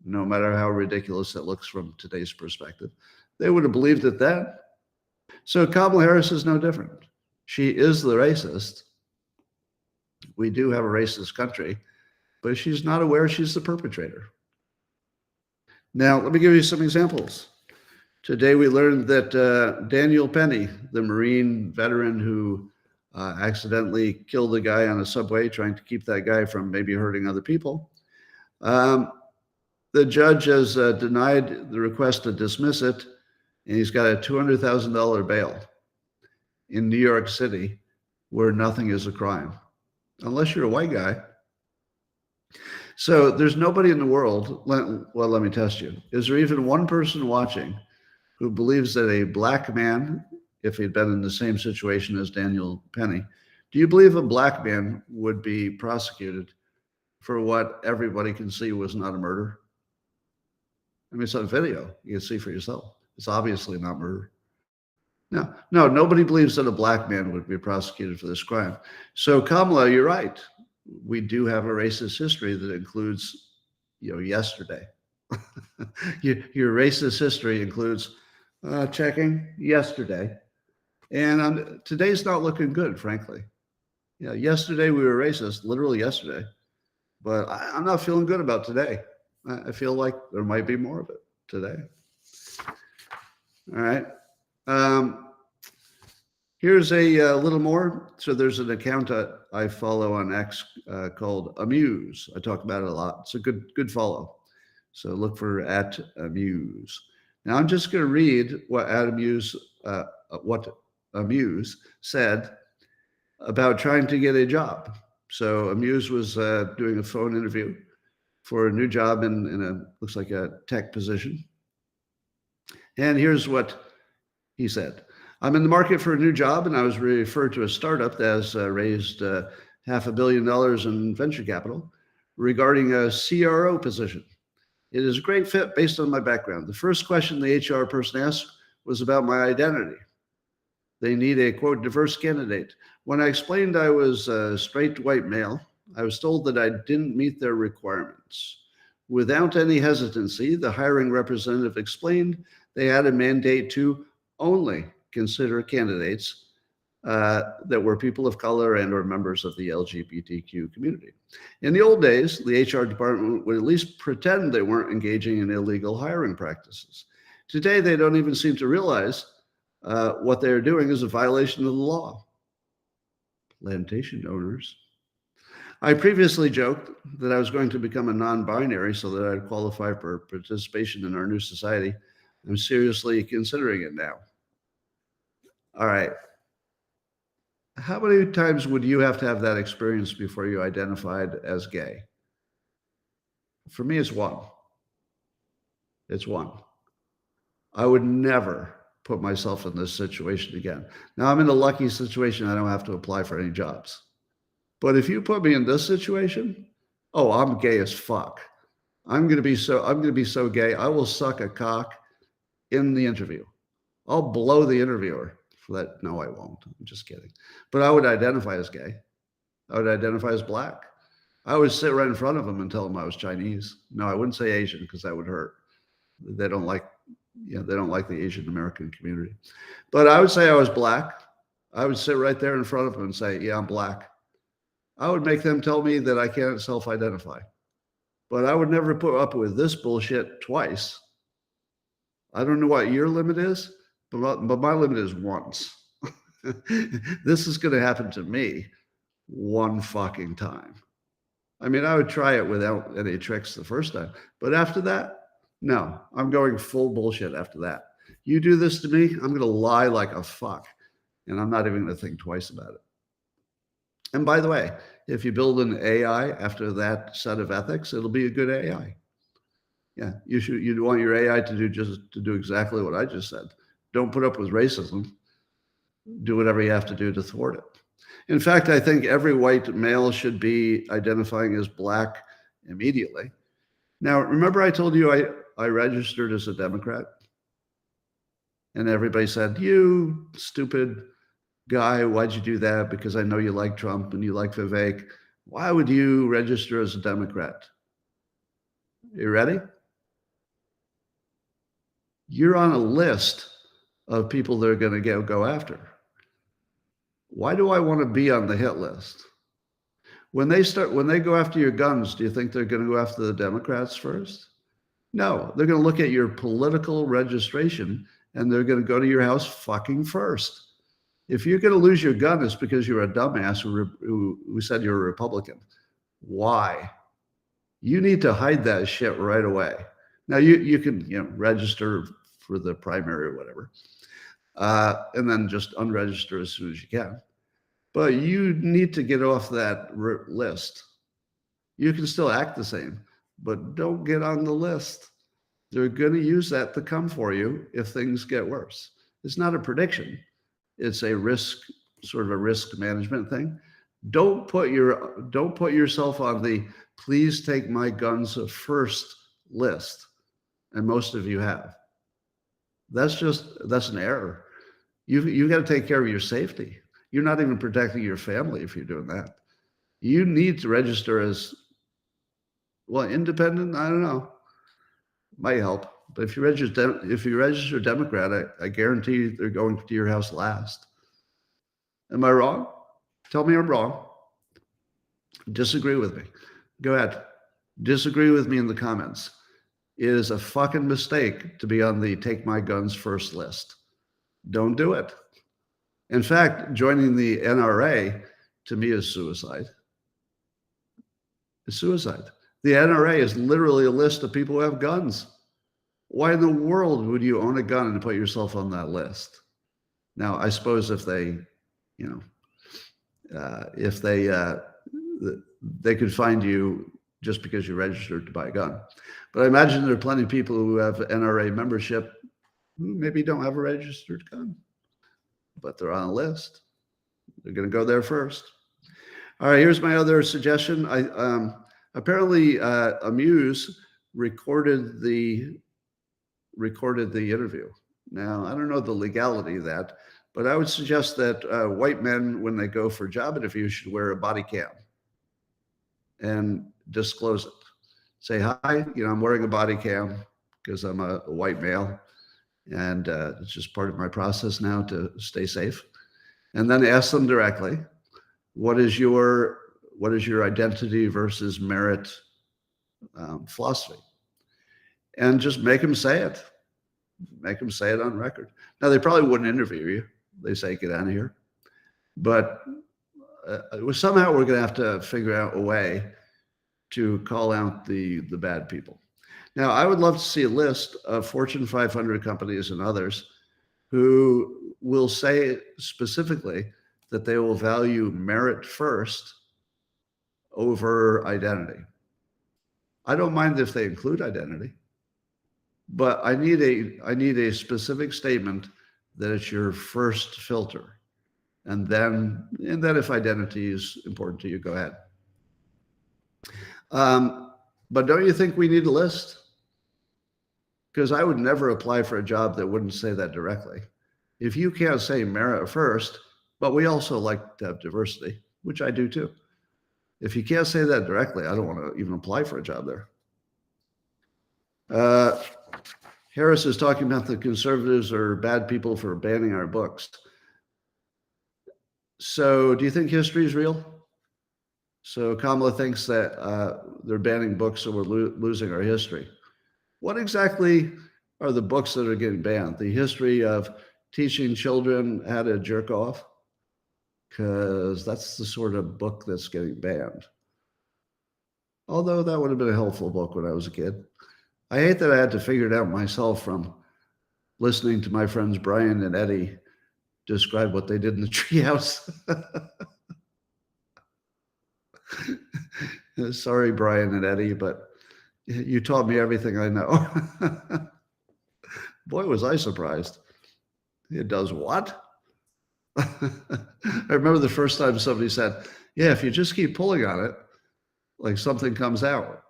no matter how ridiculous it looks from today's perspective, they would have believed it then. So Kamala Harris is no different. She is the racist. We do have a racist country, but she's not aware she's the perpetrator. Now, let me give you some examples. Today, we learned that Daniel Penny, the Marine veteran who accidentally killed a guy on a subway, trying to keep that guy from maybe hurting other people, the judge has denied the request to dismiss it, and he's got a $200,000 bail in New York City, where nothing is a crime, unless you're a white guy. So there's nobody in the world, well, let me test you. Is there even one person watching who believes that a black man, if he'd been in the same situation as Daniel Penny, do you believe a black man would be prosecuted for what everybody can see was not a murder? I mean, it's on video. You can see for yourself. It's obviously not murder. No, nobody believes that a black man would be prosecuted for this crime. So Kamala, you're right. We do have a racist history that includes, yesterday. Your racist history includes checking yesterday. And today's not looking good, frankly. Yeah, yesterday we were racist, literally yesterday. But I'm not feeling good about today. I feel like there might be more of it today. All right. Here's a little more. So there's an account I follow on X called Amuse. I talk about it a lot. It's a good follow. So look for @Amuse. Now I'm just going to read what Amuse said about trying to get a job. So Amuse was doing a phone interview for a new job in looks like a tech position. And here's what he said. I'm in the market for a new job, and I was referred to a startup that has raised $500 million in venture capital regarding a CRO position. It is a great fit based on my background. The first question the HR person asked was about my identity. They need a, quote, diverse candidate. When I explained I was a straight white male, I was told that I didn't meet their requirements. Without any hesitancy, the hiring representative explained they had a mandate to only consider candidates that were people of color and or members of the LGBTQ community. In the old days, the HR department would at least pretend they weren't engaging in illegal hiring practices. Today, they don't even seem to realize what they're doing is a violation of the law. Plantation owners. I previously joked that I was going to become a non-binary so that I'd qualify for participation in our new society. I'm seriously considering it now. All right. How many times would you have to have that experience before you identified as gay? For me, it's one. It's one. I would never put myself in this situation again. Now, I'm in a lucky situation. I don't have to apply for any jobs. But if you put me in this situation, oh, I'm gay as fuck. I'm going to be so gay. I will suck a cock in the interview. I'll blow the interviewer for that. No, I won't. I'm just kidding. But I would identify as gay. I would identify as black. I would sit right in front of them and tell them I was Chinese. No, I wouldn't say Asian because that would hurt. They don't like the Asian American community. But I would say I was black. I would sit right there in front of them and say, yeah, I'm black. I would make them tell me that I can't self-identify. But I would never put up with this bullshit twice. I don't know what your limit is, but my limit is once. This is going to happen to me one fucking time. I mean, I would try it without any tricks the first time. But after that, no, I'm going full bullshit after that. You do this to me, I'm going to lie like a fuck. And I'm not even going to think twice about it. And by the way, if you build an AI after that set of ethics, it'll be a good AI. Yeah, you'd want your AI to do exactly what I just said. Don't put up with racism. Do whatever you have to do to thwart it. In fact, I think every white male should be identifying as black immediately. Now, remember I told you I registered as a Democrat? And everybody said, you stupid guy, why'd you do that? Because I know you like Trump and you like Vivek. Why would you register as a Democrat? You ready? You're on a list of people they're going to go after. Why do I want to be on the hit list? When they go after your guns, do you think they're going to go after the Democrats first? No, they're going to look at your political registration and they're going to go to your house fucking first. If you're going to lose your gun, it's because you're a dumbass who said you're a Republican. Why? You need to hide that shit right away. Now you can register for the primary or whatever, and then just unregister as soon as you can. But you need to get off that list. You can still act the same, but don't get on the list. They're going to use that to come for you if things get worse. It's not a prediction. It's a risk, sort of a risk management thing. Don't put yourself on the please take my guns first list. And most of you have. That's an error. You've got to take care of your safety. You're not even protecting your family if you're doing that. You need to register as, well, independent, I don't know. Might help. But if you register Democrat, I guarantee they're going to your house last. Am I wrong? Tell me I'm wrong. Disagree with me. Go ahead. Disagree with me in the comments. It is a fucking mistake to be on the take my guns first list. Don't do it. In fact, joining the NRA to me is suicide. It's suicide. The NRA is literally a list of people who have guns. Why in the world would you own a gun and put yourself on that list? Now, I suppose if they could find you just because you registered to buy a gun. But I imagine there are plenty of people who have NRA membership who maybe don't have a registered gun, but they're on a list. They're going to go there first. All right, here's my other suggestion. Apparently Amuse recorded the interview. Now, I don't know the legality of that, but I would suggest that white men, when they go for job interviews, should wear a body cam and disclose it. Say, hi, I'm wearing a body cam because I'm a white male, and it's just part of my process now to stay safe. And then ask them directly, what is your identity versus merit philosophy? And just make them say it. Make them say it on record. Now, they probably wouldn't interview you. They say, get out of here. But somehow we're going to have to figure out a way to call out the bad people. Now, I would love to see a list of Fortune 500 companies and others who will say specifically that they will value merit first over identity. I don't mind if they include identity, but I need a specific statement that it's your first filter. And then if identity is important to you, go ahead. But don't you think we need a list? Because I would never apply for a job that wouldn't say that directly. If you can't say merit first, but we also like to have diversity, which I do too. If you can't say that directly, I don't want to even apply for a job there. Harris is talking about the conservatives are bad people for banning our books. So do you think history is real? So Kamala thinks that they're banning books, so we're losing our history. What exactly are the books that are getting banned? The history of teaching children how to jerk off? Because that's the sort of book that's getting banned. Although that would have been a helpful book when I was a kid. I hate that I had to figure it out myself from listening to my friends Brian and Eddie describe what they did in the treehouse. Sorry, Brian and Eddie, but you taught me everything I know. Boy, was I surprised. It does what? I remember the first time somebody said, yeah, if you just keep pulling on it, like something comes out.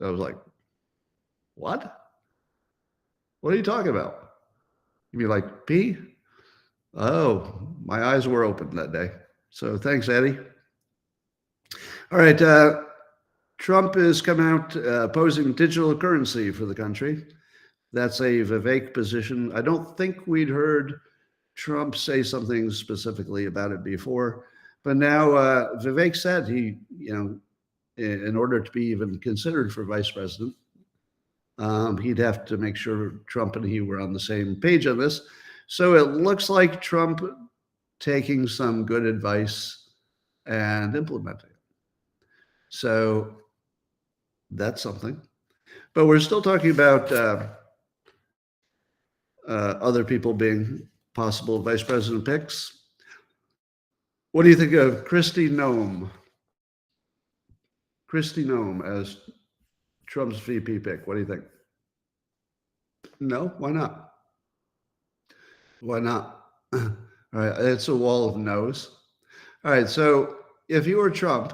I was like, what? What are you talking about? You mean like pee? Oh, my eyes were open that day. So thanks, Eddie. All right. Trump is coming out opposing digital currency for the country. That's a Vivek position. I don't think we'd heard Trump say something specifically about it before, but now Vivek said he, in order to be even considered for vice president, he'd have to make sure Trump and he were on the same page on this. So it looks like Trump taking some good advice and implementing it. So that's something. But we're still talking about other people being possible vice president picks. What do you think of Kristi Noem? Kristi Noem as Trump's VP pick. What do you think? No? Why not? Why not? All right, it's a wall of no's. All right, so if you were Trump,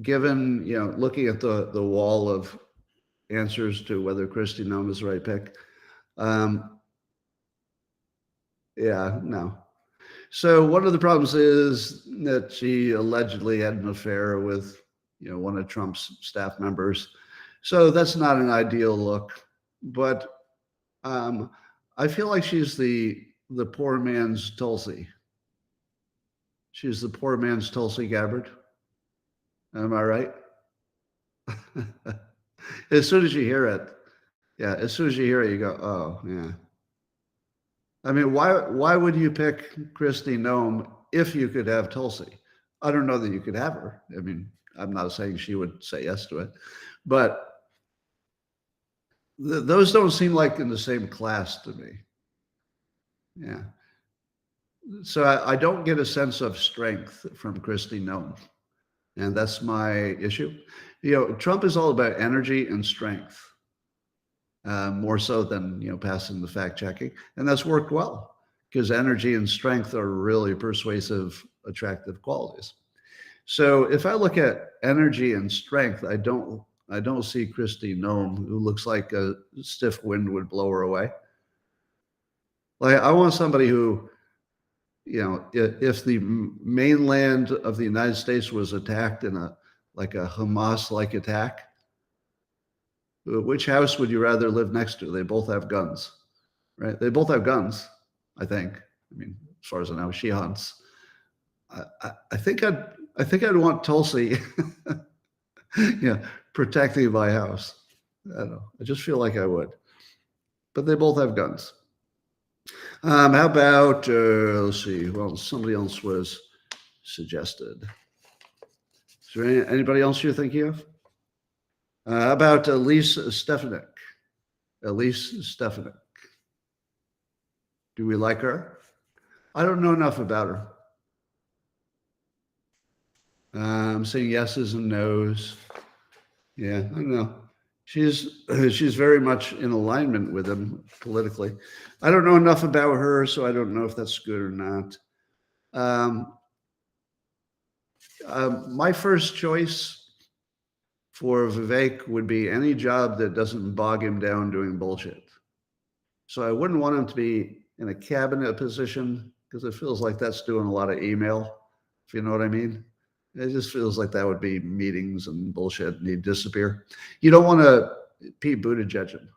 given, looking at the wall of answers to whether Kristi Noem is the right pick, yeah, no. So one of the problems is that she allegedly had an affair with, one of Trump's staff members. So that's not an ideal look. But I feel like she's the poor man's Tulsi. She's the poor man's Tulsi Gabbard. Am I right? As soon as you hear it, you go, oh, yeah. I mean, why would you pick Kristi Noem if you could have Tulsi? I don't know that you could have her. I mean, I'm not saying she would say yes to it, but those don't seem like in the same class to me. Yeah. So I don't get a sense of strength from Kristi Noem, and that's my issue. Trump is all about energy and strength. More so than passing the fact checking, and that's worked well because energy and strength are really persuasive, attractive qualities. So if I look at energy and strength, I don't see Kristi Noem, who looks like a stiff wind would blow her away. Like I want somebody who, if the mainland of the United States was attacked in a Hamas-like attack, which house would you rather live next to? They both have guns, right? They both have guns, I think. I mean, as far as I know, she hunts. I think I'd want Tulsi, protecting my house. I don't know. I just feel like I would. But they both have guns. How about let's see? Well, somebody else was suggested. Is there anybody else you're thinking of? How about Elise Stefanik? Elise Stefanik. Do we like her? I don't know enough about her. I'm saying yeses and nos. Yeah, I don't know. She's very much in alignment with him politically. I don't know enough about her, so I don't know if that's good or not. My first choice for Vivek would be any job that doesn't bog him down doing bullshit. So I wouldn't want him to be in a cabinet position because it feels like that's doing a lot of email, if you know what I mean. It just feels like that would be meetings and bullshit and he'd disappear. You don't want to Pete Buttigieg him,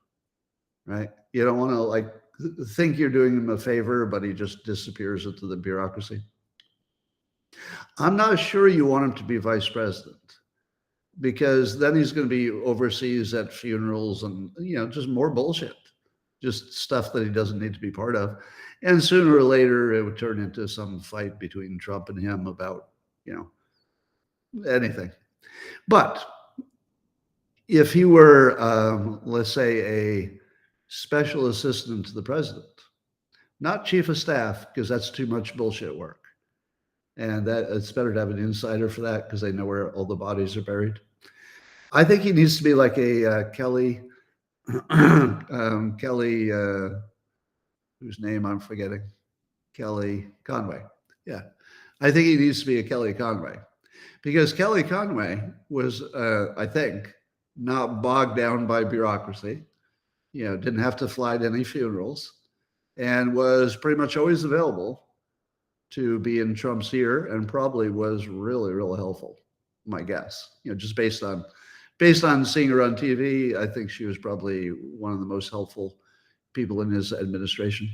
right? You don't want to think you're doing him a favor, but he just disappears into the bureaucracy. I'm not sure you want him to be vice president, because then he's going to be overseas at funerals and, just more bullshit, just stuff that he doesn't need to be part of. And sooner or later, it would turn into some fight between Trump and him about, anything. But if he were, let's say, a special assistant to the president, not chief of staff, because that's too much bullshit work. And that it's better to have an insider for that because they know where all the bodies are buried. I think he needs to be like a Kelly, whose name I'm forgetting, Kelly Conway. Yeah, I think he needs to be a Kelly Conway, because Kelly Conway was, I think, not bogged down by bureaucracy. Didn't have to fly to any funerals, and was pretty much always available to be in Trump's ear and probably was really, really helpful, my guess. Just based on seeing her on TV, I think she was probably one of the most helpful people in his administration.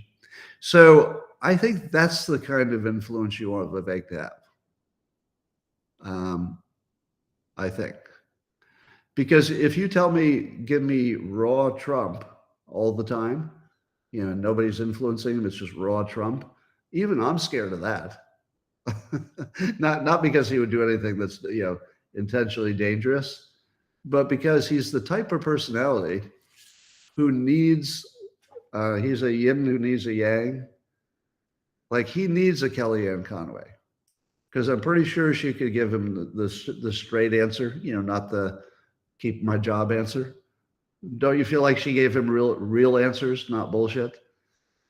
So I think that's the kind of influence you want Vivek to have. I think. Because if you tell me, give me raw Trump all the time, nobody's influencing him, it's just raw Trump, even I'm scared of that. not because he would do anything that's, intentionally dangerous, but because he's the type of personality who needs, he's a yin who needs a yang. Like he needs a Kellyanne Conway, because I'm pretty sure she could give him the straight answer, not the keep my job answer. Don't you feel like she gave him real answers, not bullshit?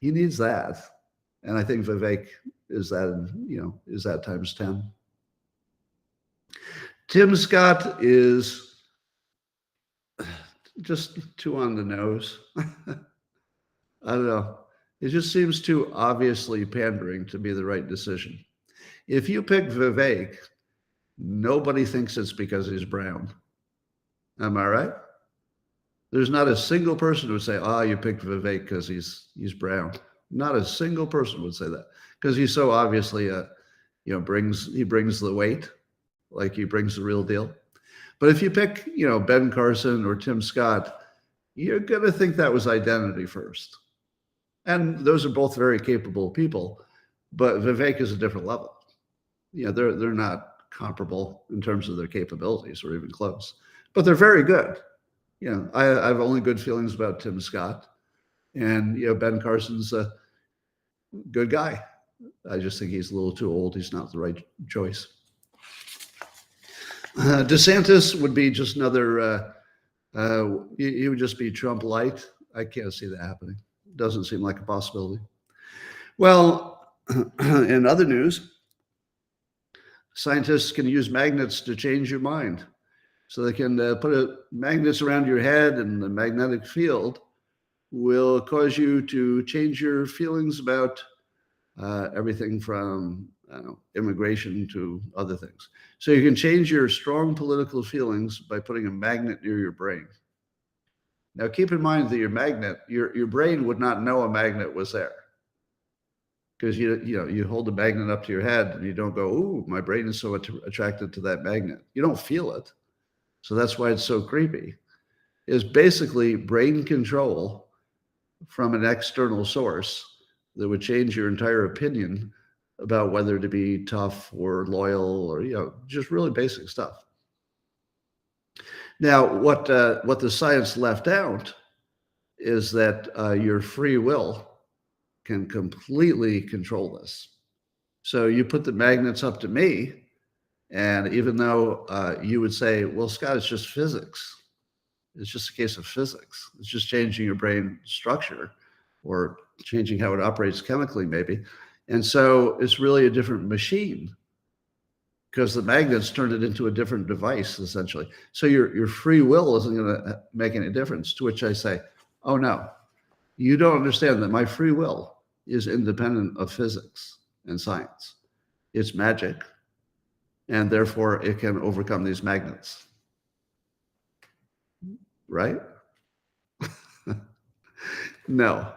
He needs that. And I think Vivek is that times 10. Tim Scott is just too on the nose. I don't know. It just seems too obviously pandering to be the right decision. If you pick Vivek, nobody thinks it's because he's brown. Am I right? There's not a single person who would say, you picked Vivek because he's brown. Not a single person would say that, because he's so obviously, brings the weight, like he brings the real deal. But if you pick, Ben Carson or Tim Scott, you're going to think that was identity first. And those are both very capable people, but Vivek is a different level. They're not comparable in terms of their capabilities or even close, but they're very good. I have only good feelings about Tim Scott, and Ben Carson's a good guy. I just think he's a little too old. He's not the right choice. DeSantis would be just another. He would just be Trump light. I can't see that happening. Doesn't seem like a possibility. Well, in other news, scientists can use magnets to change your mind. So they can put magnets around your head, and the magnetic field will cause you to change your feelings about everything from immigration to other things. So you can change your strong political feelings by putting a magnet near your brain. Now, keep in mind that your brain would not know a magnet was there, because you hold the magnet up to your head and you don't go, "Ooh, my brain is so attracted to that magnet." You don't feel it. So that's why it's so creepy. Is basically brain control from an external source that would change your entire opinion about whether to be tough or loyal or just really basic stuff. Now, what the science left out is that your free will can completely control this. So you put the magnets up to me, and even though you would say, well, Scott, it's just physics. It's just a case of physics. It's just changing your brain structure or changing how it operates chemically, maybe. And so it's really a different machine, because the magnets turned it into a different device, essentially. So your free will isn't going to make any difference, to which I say, oh, no, you don't understand that my free will is independent of physics and science. It's magic. And therefore, it can overcome these magnets. Right? No.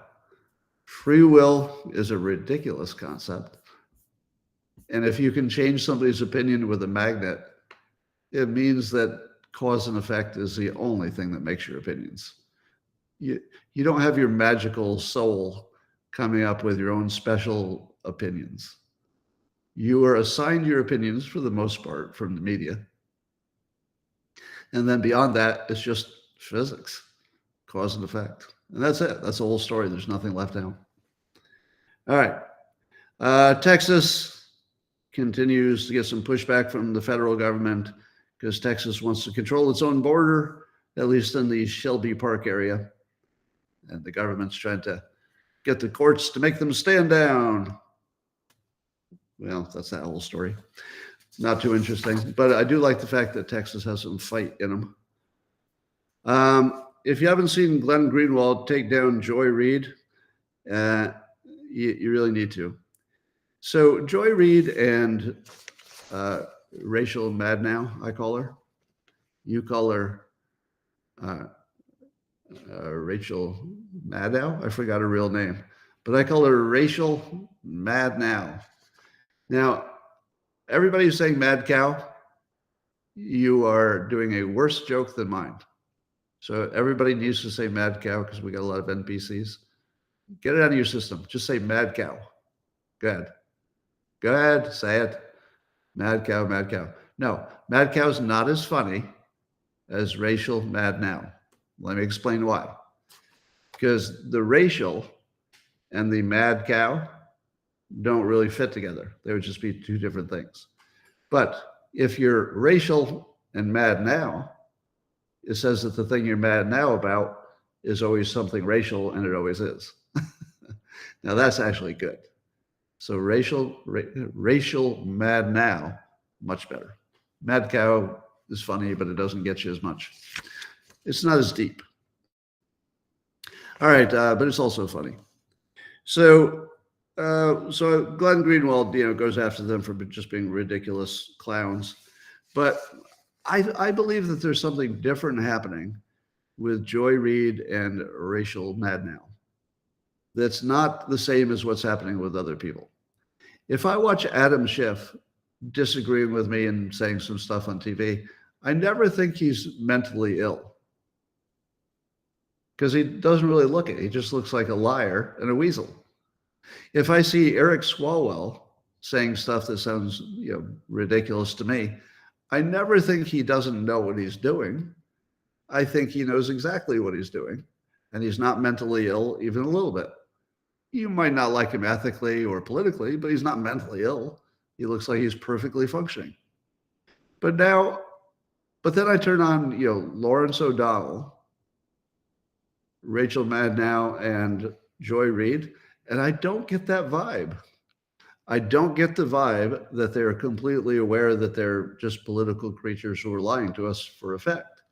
Free will is a ridiculous concept. And if you can change somebody's opinion with a magnet, it means that cause and effect is the only thing that makes your opinions. You don't have your magical soul coming up with your own special opinions. You are assigned your opinions, for the most part, from the media. And then beyond that, it's just physics, cause and effect. And that's it. That's the whole story. There's nothing left out. All right. Texas continues to get some pushback from the federal government, because Texas wants to control its own border, at least in the Shelby Park area. And the government's trying to get the courts to make them stand down. Well, that's that whole story. Not too interesting, but I do like the fact that Texas has some fight in them. If you haven't seen Glenn Greenwald take down Joy Reid, you really need to. So Joy Reid and Rachel Madnow, I call her. You call her Rachel Madnow. I forgot her real name, but I call her Rachel Madnow. Now, everybody who's saying mad cow, you are doing a worse joke than mine. So everybody needs to say mad cow because we got a lot of NPCs. Get it out of your system. Just say mad cow. Go ahead. Go ahead. Say it. Mad cow, mad cow. No, mad cow is not as funny as Rachel Madnow. Let me explain why. Because the racial and the mad cow don't really fit together. They would just be two different things. But if you're racial and mad now, it says that the thing you're mad now about is always something racial, and it always is. Now that's actually good. So racial mad now, much better. Mad cow is funny, but it doesn't get you as much. It's not as deep. All right, but it's also funny. So Glenn Greenwald, goes after them for just being ridiculous clowns. But I believe that there's something different happening with Joy Reid and Rachel Madnow that's not the same as what's happening with other people. If I watch Adam Schiff disagreeing with me and saying some stuff on TV, I never think he's mentally ill because he doesn't really look it. He just looks like a liar and a weasel. If I see Eric Swalwell saying stuff that sounds ridiculous to me, I never think he doesn't know what he's doing. I think he knows exactly what he's doing, and he's not mentally ill even a little bit. You might not like him ethically or politically, but he's not mentally ill. He looks like he's perfectly functioning. But then I turn on, Lawrence O'Donnell, Rachel Madnow, and Joy Reid, and I don't get that vibe. I don't get the vibe that they're completely aware that they're just political creatures who are lying to us for effect.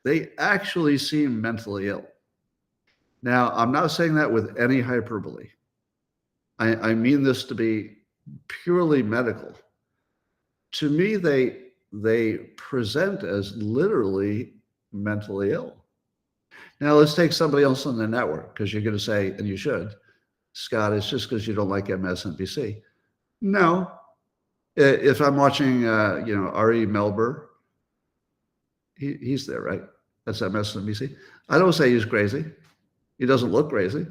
They actually seem mentally ill. Now, I'm not saying that with any hyperbole. I mean this to be purely medical. To me, they present as literally mentally ill. Now, let's take somebody else on the network, because you're going to say, and you should, Scott, it's just because you don't like MSNBC. No. If I'm watching, Ari Melber, he's there, right? That's MSNBC. I don't say he's crazy. He doesn't look crazy.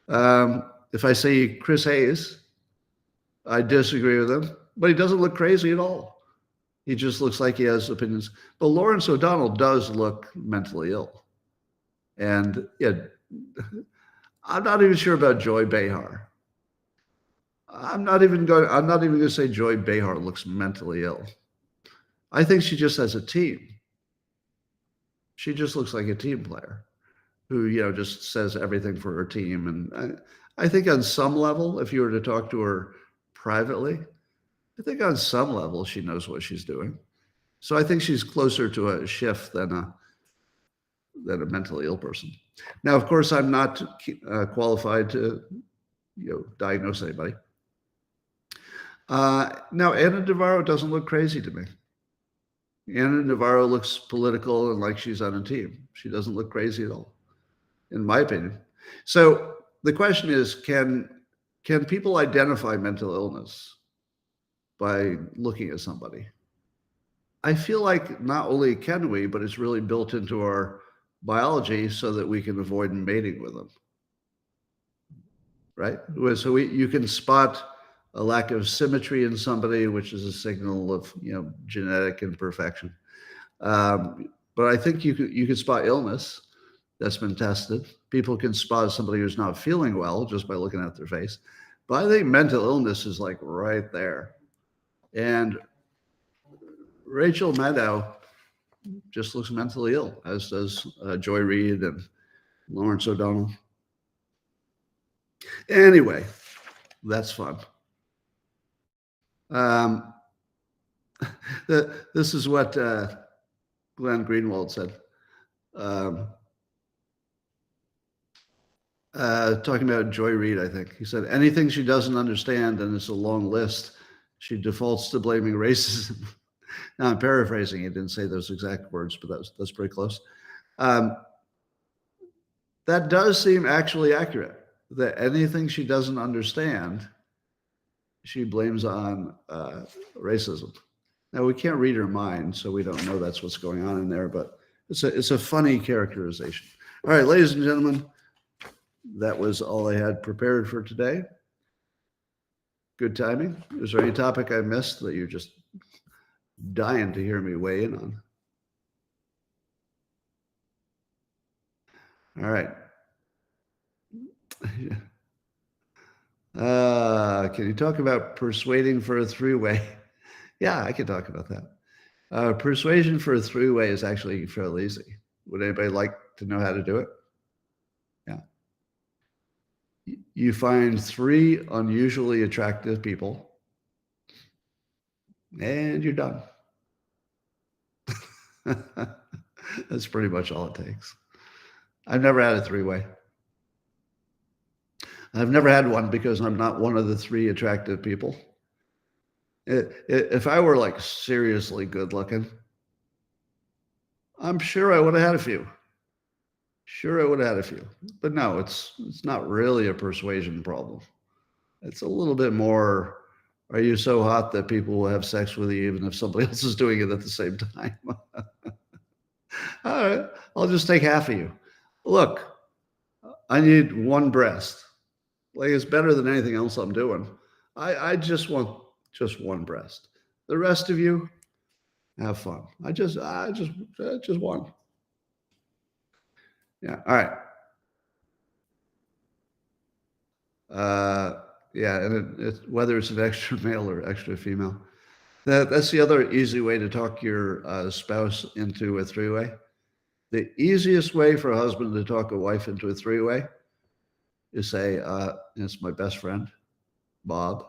If I see Chris Hayes, I disagree with him, but he doesn't look crazy at all. He just looks like he has opinions. But Lawrence O'Donnell does look mentally ill. And I'm not even sure about Joy Behar. I'm not even going to say Joy Behar looks mentally ill. I think she just has a team. She just looks like a team player who, just says everything for her team. And I think on some level, if you were to talk to her privately, I think on some level she knows what she's doing. So I think she's closer to a Schiff than a mentally ill person. Now, of course, I'm not qualified to diagnose anybody. Now, Ana Navarro doesn't look crazy to me. Ana Navarro looks political and like she's on a team. She doesn't look crazy at all, in my opinion. So the question is, can people identify mental illness by looking at somebody? I feel like not only can we, but it's really built into our biology so that we can avoid mating with them, right? So you can spot a lack of symmetry in somebody, which is a signal of genetic imperfection. But I think you could spot illness. That's been tested. People can spot somebody who's not feeling well just by looking at their face. But I think mental illness is like right there. And Rachel Madnow just looks mentally ill, as does Joy Reid and Lawrence O'Donnell. Anyway, that's fun. This is what Glenn Greenwald said. Talking about Joy Reid, I think. He said, anything she doesn't understand, and it's a long list, she defaults to blaming racism. Now, I'm paraphrasing. He didn't say those exact words, but that's pretty close. That does seem actually accurate, that anything she doesn't understand, she blames on racism. Now, we can't read her mind, so we don't know that's what's going on in there, but it's a funny characterization. All right, ladies and gentlemen, that was all I had prepared for today. Good timing. Is there any topic I missed that you're just dying to hear me weigh in on? All right. Can you talk about persuading for a three-way? Yeah, I can talk about that. Persuasion for a three-way is actually fairly easy. Would anybody like to know how to do it? Yeah. You find three unusually attractive people, and you're done. That's pretty much all it takes. I've never had a three-way. I've never had one because I'm not one of the three attractive people. If I were like seriously good looking, I'm sure I would have had a few. Sure, I would have had a few. But no, it's not really a persuasion problem. It's a little bit more, are you so hot that people will have sex with you even if somebody else is doing it at the same time? All right, I'll just take half of you. Look, I need one breast. Like, it's better than anything else I'm doing. I just want just one breast. The rest of you, have fun. I just one. Yeah. All right. Yeah, and whether it's an extra male or extra female. That's the other easy way to talk your spouse into a three-way. The easiest way for a husband to talk a wife into a three-way is say, it's my best friend, Bob.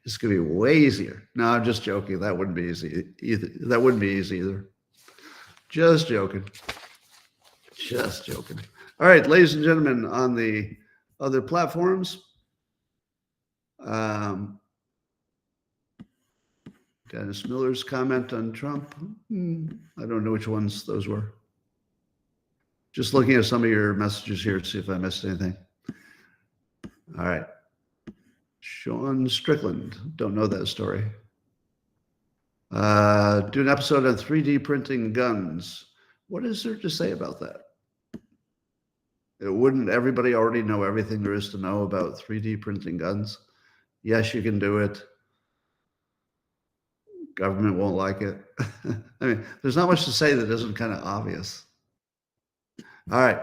It's going to be way easier. No, I'm just joking. That wouldn't be easy either. That wouldn't be easy either. Just joking. Just joking. All right, ladies and gentlemen, on the other platforms, Dennis Miller's comment on Trump. I don't know which ones those were. Just looking at some of your messages here to see if I missed anything. All right. Sean Strickland. Don't know that story. Do an episode on 3D printing guns. What is there to say about that? Wouldn't everybody already know everything there is to know about 3D printing guns? Yes, you can do it. Government won't like it. I mean, there's not much to say that isn't kind of obvious. All right.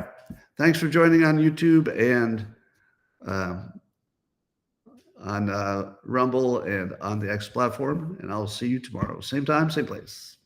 Thanks for joining on YouTube and on Rumble and on the X platform. And I'll see you tomorrow. Same time, same place.